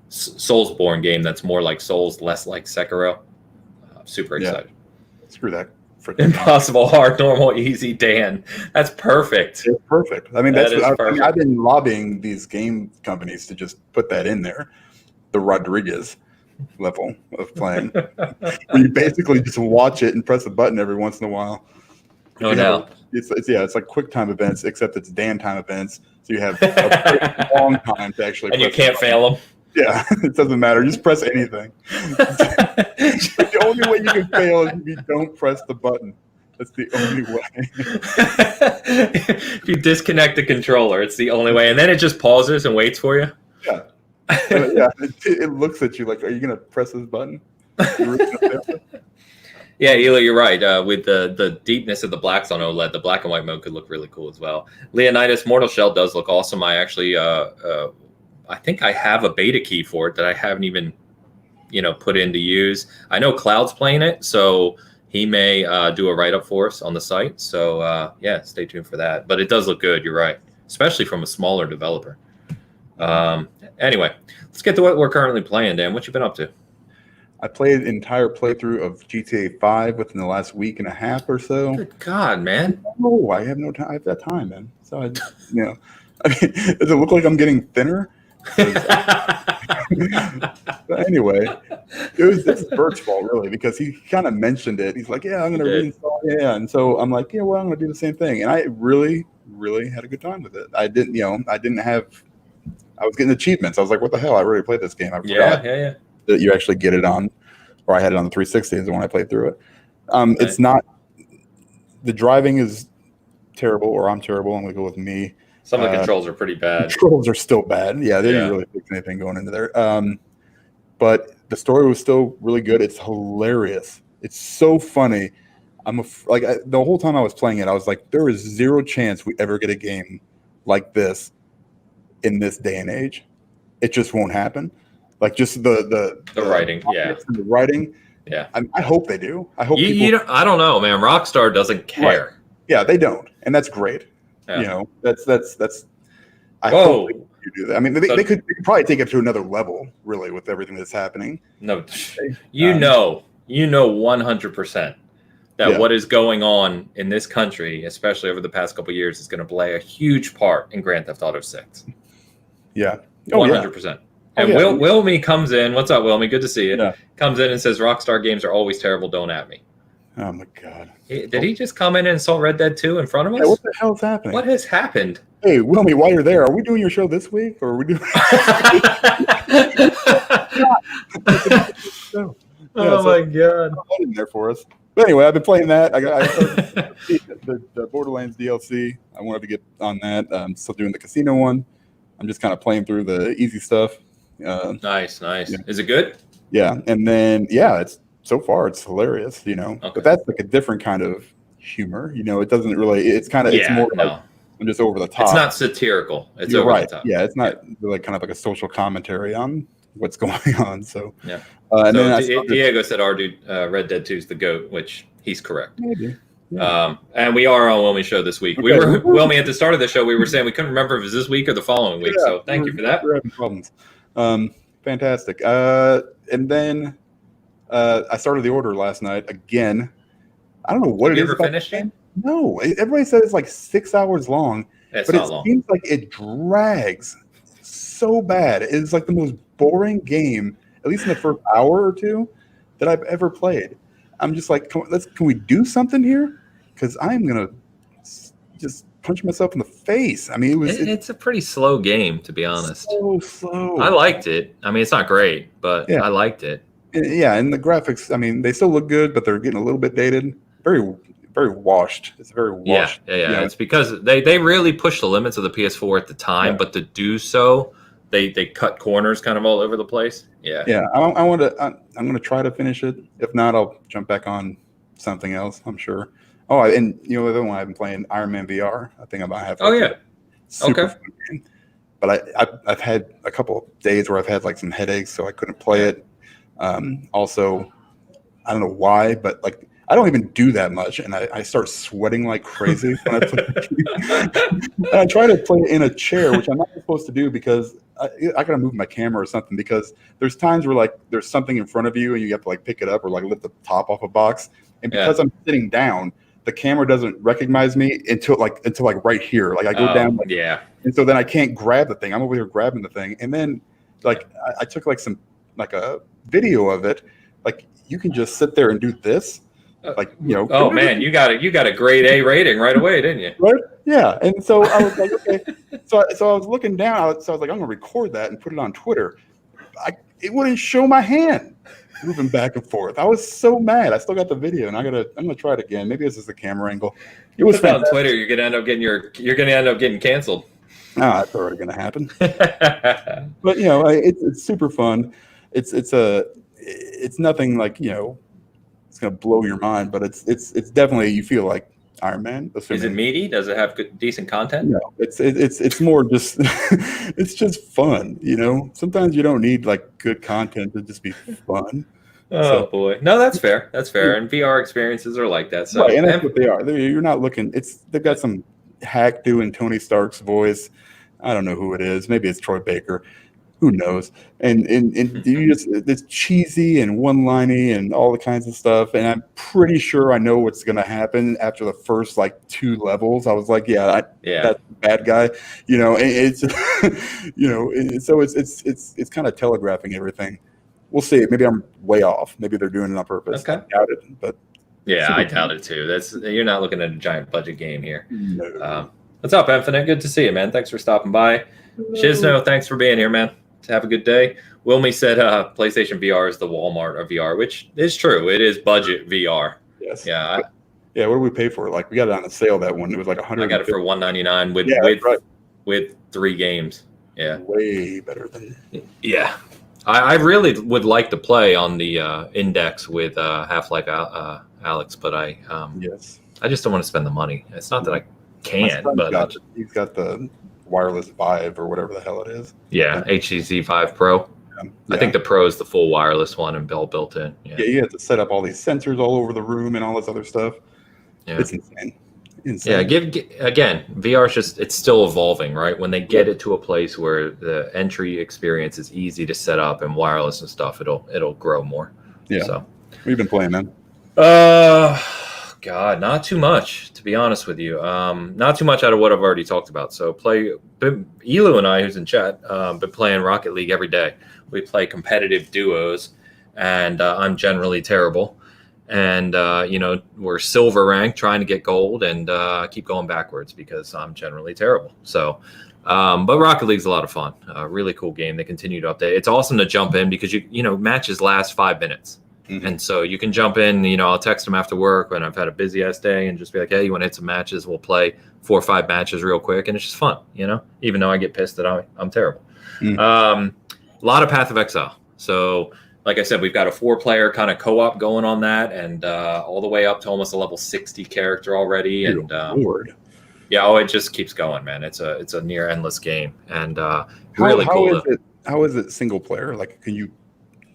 Soulsborne game that's more like Souls, less like Sekiro. Super excited. Screw that. Impossible, hard, normal, easy, Dan. That's perfect. It's perfect. I've been lobbying these game companies to just put that in there. The Rodriguez level of playing. Where you basically just watch it and press a button every once in a while. No doubt. It's like quick time events, except it's Dan time events. So you have a long time to actually. And you can't fail them. Yeah, it doesn't matter. Just press anything. The only way you can fail is if you don't press the button. That's the only way. If you disconnect the controller, it's the only way. And then it just pauses and waits for you. Yeah. It looks at you like, are you going to press this button? Yeah, Ela, you're right. With the deepness of the blacks on OLED, the black and white mode could look really cool as well. Leonidas Mortal Shell does look awesome. I actually, I think I have a beta key for it that I haven't even, put in to use. I know Cloud's playing it, so he may do a write up for us on the site. So yeah, stay tuned for that. But it does look good. You're right, especially from a smaller developer. Anyway, let's get to what we're currently playing. Dan, what you been up to? I played an entire playthrough of GTA 5 within the last week and a half or so. Good God, man! Oh, I have no time. I have that time, man. So I mean, does it look like I'm getting thinner? But anyway, this is Bert's fault, really, because he kind of mentioned it. He's like, "Yeah, I'm going to reinstall." Yeah, and so I'm like, "Yeah, well, I'm going to do the same thing." And I really, really had a good time with it. I didn't have. I was getting achievements. I was like, "What the hell? I already played this game." I forgot. Yeah. That you actually get it on, or I had it on the 360 is the one I played through it. It's not, the driving is terrible, or I'm terrible. I'm going to go with me. Some of the controls are pretty bad. Controls are still bad. Yeah, they didn't really fix anything going into there. But the story was still really good. It's hilarious. It's so funny. The whole time I was playing it, I was like, there is zero chance we ever get a game like this in this day and age. It just won't happen. Like just the writing, the writing. Yeah, I hope they do. I hope I don't know, man. Rockstar doesn't care. Right. Yeah, they don't, and that's great. Yeah. That's. I Whoa. hope they do that. I mean, they could probably take it to another level, really, with everything that's happening. No, 100% that what is going on in this country, especially over the past couple of years, is going to play a huge part in Grand Theft Auto 6. Yeah, 100%. And Wilmy comes in. What's up, Wilmy? Good to see you. Yeah. Comes in and says, Rockstar games are always terrible. Don't at me. Oh, my God. Did he just come in and insult Red Dead 2 in front of us? Yeah, what the hell is happening? What has happened? Hey, Wilmy, while you're there, are we doing your show this week? Or are we doing... Oh, my God. In there for us. But anyway, I've been playing that. I started the Borderlands DLC. I wanted to get on that. I'm still doing the casino one. I'm just kind of playing through the easy stuff. Nice. Yeah. Is it good? Yeah, and then it's so far it's hilarious, Okay. But that's like a different kind of humor, It doesn't really. It's kind of it's more like I'm just over the top. It's not satirical. It's You're over right. the top. Yeah, it's not really kind of like a social commentary on what's going on. So yeah. And so then Diego said our dude Red Dead 2 is the GOAT, which he's correct. Maybe. Yeah. And we are on Wilmy's show this week. Okay. We were Wilmy at the start of the show. We were saying we couldn't remember if it was this week or the following week. So thank you for that. We're having problems. Fantastic. And then I started The Order last night again. I don't know what it is. You ever finished it? No. Everybody says it's like 6 hours long. But it seems like it drags so bad. It's like the most boring game, at least in the first hour or two, that I've ever played. I'm just like, can we do something here? Because I'm gonna just punch myself in the face. I mean, it's a pretty slow game, to be honest. So slow. I liked it. I mean, it's not great, but I liked it. Yeah, and the graphics, I mean, they still look good, but they're getting a little bit dated. Very, very washed. It's very washed. Yeah. It's because they really pushed the limits of the PS4 at the time, but to do so, they cut corners kind of all over the place. Yeah. I'm going to try to finish it. If not, I'll jump back on something else, I'm sure. Oh, and the other one I've been playing, Iron Man VR. I think I might have. Super fun game. But I've had a couple of days where I've had like some headaches, so I couldn't play it. Also, I don't know why, but like I don't even do that much, and I start sweating like crazy when I play the game. And I try to play in a chair, which I'm not supposed to do because I gotta move my camera or something, because there's times where like there's something in front of you and you have to like pick it up or like lift the top off a box, and because I'm sitting down, the camera doesn't recognize me until like right here. Like I go down, and so then I can't grab the thing. I'm over here grabbing the thing, and then like I took like a video of it. Like you can just sit there and do this. Like oh man, you got a grade A rating right away, didn't you? Right? Yeah. And so I was like, okay. So I was looking down. So I was like, I'm gonna record that and put it on Twitter. It wouldn't show my hand moving back and forth. I was so mad. I still got the video, and I'm gonna try it again. Maybe this is the camera angle. It was on Twitter. You're gonna end up getting canceled. No, that's already gonna happen. But it's super fun. It's nothing like it's gonna blow your mind, but it's definitely, you feel like Iron Man. Is it meaty? Does it have decent content? No, it's more just it's just fun, you know. Sometimes you don't need like good content to just be fun. Oh boy, no, that's fair. That's fair. And VR experiences are like that. So right, and that's what they are. You're not looking. They've got some hack doing Tony Stark's voice. I don't know who it is. Maybe it's Troy Baker. Who knows? And you just, it's cheesy and one-liney and all the kinds of stuff. And I'm pretty sure I know what's going to happen after the first like 2 levels. I was like, that's the bad guy, you know. And it's you know, so it's kind of telegraphing everything. We'll see. Maybe I'm way off. Maybe they're doing it on purpose. Okay. I doubt it, but yeah, I doubt it too. You're not looking at a giant budget game here. No. What's up, Infinite? Good to see you, man. Thanks for stopping by. Shizno, thanks for being here, man. Have a good day. Wilmy said PlayStation VR is the Walmart of VR, which is true. It is budget VR. Yes. Yeah. What did we pay for it? Like, we got it on a sale that one. It was like $100. I got it for $199 with 3 games. Yeah. Way better than. Yeah. I really would like to play on the Index with Half-Life Alex, but I just don't want to spend the money. It's not that I can't, but he's got the wireless Vive or whatever the hell it is. Yeah, HTC Vive Pro. Yeah. I think the Pro is the full wireless one and built in. Yeah, you have to set up all these sensors all over the room and all this other stuff. Yeah. It's insane. Yeah, again, VR is it's still evolving, right? When they get it to a place where the entry experience is easy to set up and wireless and stuff, it'll grow more. Yeah. So, what have you been playing, man? God, not too much, to be honest with you. Not too much out of what I've already talked about. So Elu and I, who's in chat, been playing Rocket League every day. We play competitive duos, and I'm generally terrible. And, we're silver ranked, trying to get gold, and keep going backwards because I'm generally terrible. So, but Rocket League's a lot of fun. Really cool game. They continue to update. It's awesome to jump in because, matches last 5 minutes. Mm-hmm. And so you can jump in, I'll text them after work when I've had a busy ass day and just be like, hey, you want to hit some matches? We'll play 4 or 5 matches real quick. And it's just fun, even though I get pissed that I'm terrible. Mm-hmm. A lot of Path of Exile. So like I said, we've got a 4-player kind of co-op going on that, and all the way up to almost a level 60 character already. And it just keeps going, man. It's a near endless game, and really cool. How is it single player? Like, can you?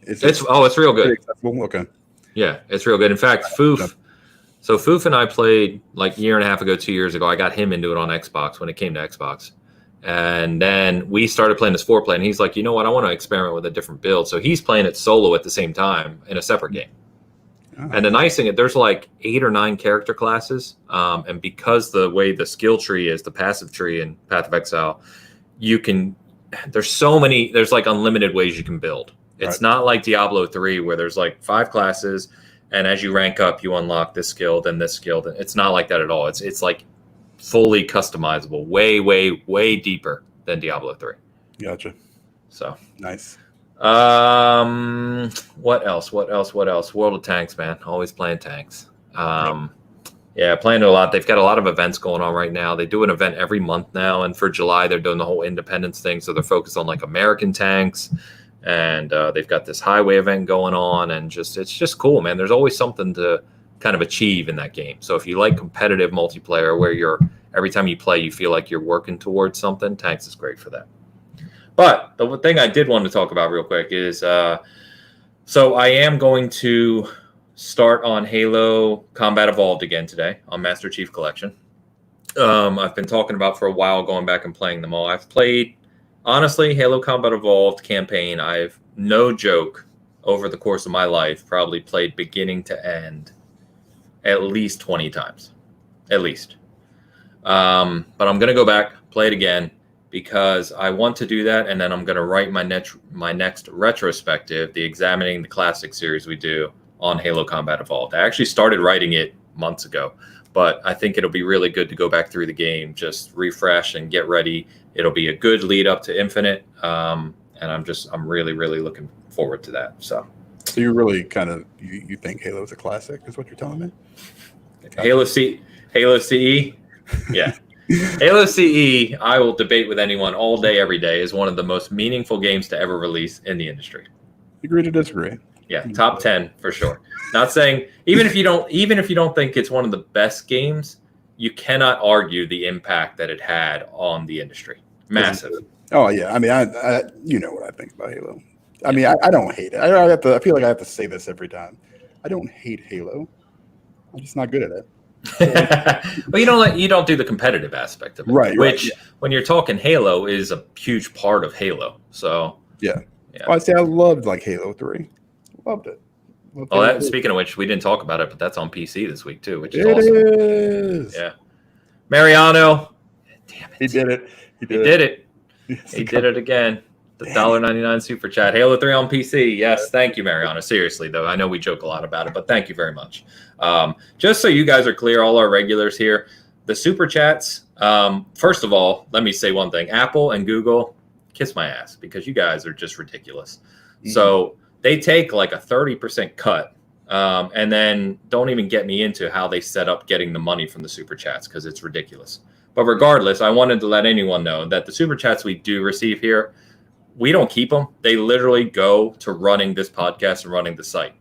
It's real good. Okay. Yeah, it's real good. In fact, Foof and I played like a year and a half ago, 2 years ago. I got him into it on Xbox when it came to Xbox. And then we started playing this 4-player, and he's like, you know what? I want to experiment with a different build. So he's playing it solo at the same time in a separate game. Oh. And the nice thing is there's like 8 or 9 character classes. And because the way the skill tree is, the passive tree in Path of Exile, there's like unlimited ways you can build. It's not like Diablo 3 where there's like 5 classes, and as you rank up, you unlock this skill, then this skill. It's not like that at all. It's like fully customizable, way, way, way deeper than Diablo 3. Gotcha. So nice. What else? World of Tanks, man. Always playing tanks. Yeah, playing it a lot. They've got a lot of events going on right now. They do an event every month now, and for July, they're doing the whole Independence thing. So they're focused on like American tanks. And they've got this highway event going on, and it's just cool, man. There's always something to kind of achieve in that game. So if you like competitive multiplayer where every time you play, you feel like you're working towards something, Tanks is great for that. But the thing I did want to talk about real quick is, so I am going to start on Halo Combat Evolved again today on Master Chief Collection. I've been talking about for a while going back and playing them all. I've played, honestly, Halo Combat Evolved campaign, I've, no joke, over the course of my life, probably played beginning to end at least 20 times. At least. But I'm going to go back, play it again, because I want to do that, and then I'm going to write my next retrospective, the Examining the Classic series we do on Halo Combat Evolved. I actually started writing it months ago, but I think it'll be really good to go back through the game, just refresh and get ready. It'll be a good lead up to Infinite, and I'm really, really looking forward to that. So you really kind of you think Halo is a classic, is what you're telling me? Halo CE, yeah. Halo CE, I will debate with anyone all day, every day, is one of the most meaningful games to ever release in the industry. Agree to disagree. Yeah, top 10 for sure. Not saying even if you don't think it's one of the best games, you cannot argue the impact that it had on the industry. Massive. Oh yeah, I mean, I you know what I think about Halo. I mean, I don't hate it. I feel like I have to say this every time. I don't hate Halo. I'm just not good at it. Well, you don't do the competitive aspect of it, right? Which, when you're talking Halo, is a huge part of Halo. So yeah. Well, I loved like Halo 3. Loved it. Well, speaking of which, we didn't talk about it, but that's on PC this week too, which is awesome. It is. Yeah. Mariano. Damn it. He did it. He did it. He did it again. The $1.99 super chat. Halo 3 on PC. Yes, thank you, Mariano. Seriously, though, I know we joke a lot about it, but thank you very much. Just so you guys are clear, all our regulars here, the super chats, first of all, let me say one thing. Apple and Google, kiss my ass, because you guys are just ridiculous. Mm-hmm. So they take like a 30% cut, and then don't even get me into how they set up getting the money from the super chats, because it's ridiculous. But regardless, I wanted to let anyone know that the super chats we do receive here, we don't keep them. They literally go to running this podcast and running the site.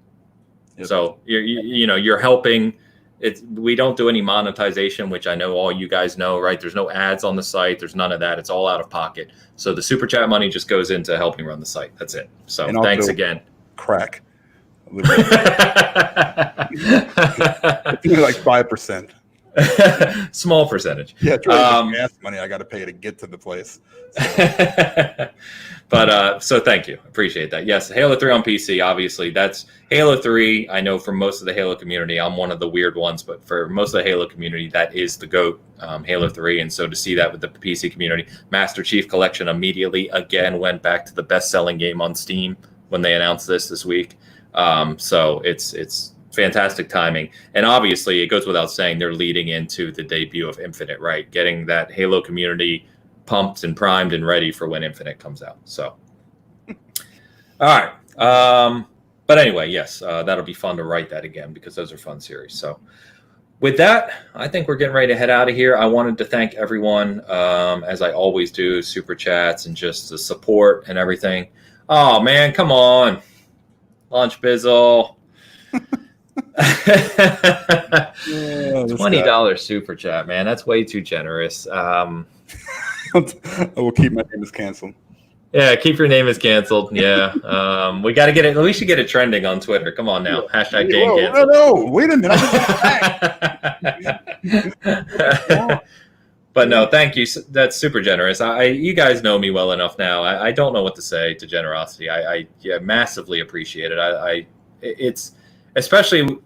Yep. So you're helping. We don't do any monetization, which I know all you guys know, right? There's no ads on the site. There's none of that. It's all out of pocket. So the super chat money just goes into helping run the site. That's it. So thanks again. Crack. It's like 5%. Small percentage. Yeah, it's really gas money I got to pay to get to the place. So. But so thank you. Appreciate that. Yes, Halo 3 on PC, obviously. That's Halo 3. I know for most of the Halo community, I'm one of the weird ones, but for most of the Halo community, that is the GOAT, Halo 3. And so to see that with the PC community, Master Chief Collection immediately again went back to the best-selling game on Steam when they announced this week. So it's fantastic timing. And obviously, it goes without saying, they're leading into the debut of Infinite, right? Getting that Halo community pumped and primed and ready for when Infinite comes out. So, all right. But anyway, yes, that'll be fun to write that again, because those are fun series. So with that, I think we're getting ready to head out of here. I wanted to thank everyone, as I always do, super chats and just the support and everything. Oh man, come on. Launch Bizzle. $20 super chat, man. That's way too generous. I will keep my name as canceled. Yeah, keep your name as canceled. Yeah. We got to get it. We should get it trending on Twitter. Come on now. Hashtag game canceled. No, wait a minute. But no, thank you. That's super generous. You guys know me well enough now. I don't know what to say to generosity. I massively appreciate it. It's especially,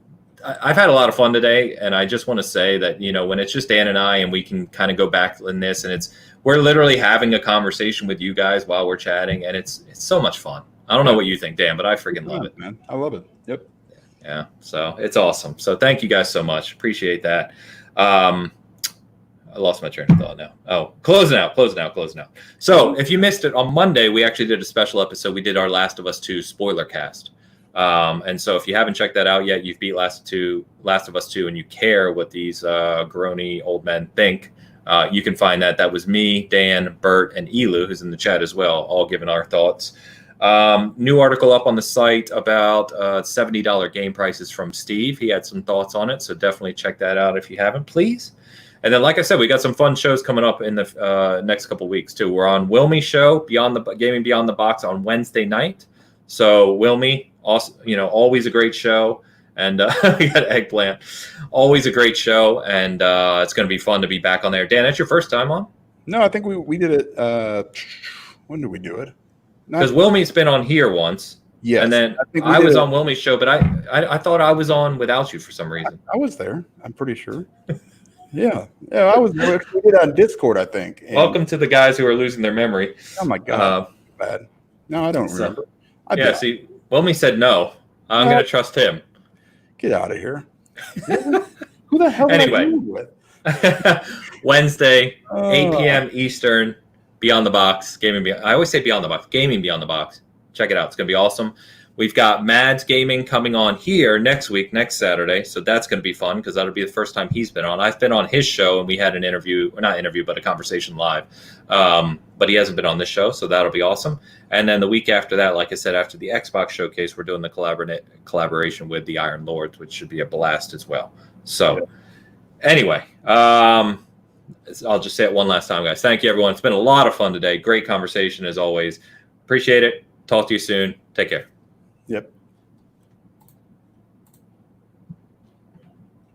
I've had a lot of fun today, and I just want to say that, when it's just Dan and I, and we can kind of go back in this, and we're literally having a conversation with you guys while we're chatting, and it's so much fun. I don't know what you think, Dan, but I freaking love it, man. I love it. Yep. Yeah. So it's awesome. So thank you guys so much. Appreciate that. I lost my train of thought now. Oh, closing out. So if you missed it, on Monday, we actually did a special episode. We did our Last of Us 2 spoiler cast. And so if you haven't checked that out yet, you've beat Last of Us 2 and you care what these groany old men think, you can find that. That was me, Dan, Bert, and Elu, who's in the chat as well, all giving our thoughts. New article up on the site about $70 game prices from Steve. He had some thoughts on it, so definitely check that out if you haven't, please. And then, like I said, we got some fun shows coming up in the next couple weeks, too. We're on Wilmie's show, Gaming Beyond the Box, on Wednesday night. So Wilmie, also, always a great show. And we got Eggplant. Always a great show. And it's going to be fun to be back on there. Dan, that's your first time on? No, I think we did it. When did we do it? Because Wilmie's been on here once. Yes. And then I was on Wilmie's show, but I thought I was on without you for some reason. I was there. I'm pretty sure. Yeah, I was there. We did it on Discord, I think. And welcome to the guys who are losing their memory. Oh, my God. Bad. No, I don't remember. See, Wilmie said no. I'm going to trust him. Get out of here. Who the hell anyway, am I with? Wednesday, 8 p.m. Eastern, Beyond the Box. I always say Beyond the Box. Gaming Beyond the Box. Check it out. It's going to be awesome. We've got Mads Gaming coming on here next week, next Saturday. So that's going to be fun because that'll be the first time he's been on. I've been on his show and we had an interview, or not interview, but a conversation live. But he hasn't been on this show, so that'll be awesome. And then the week after that, like I said, after the Xbox showcase, we're doing the collaboration with the Iron Lords, which should be a blast as well. So anyway, I'll just say it one last time, guys. Thank you, everyone. It's been a lot of fun today. Great conversation as always. Appreciate it. Talk to you soon. Take care. Yep.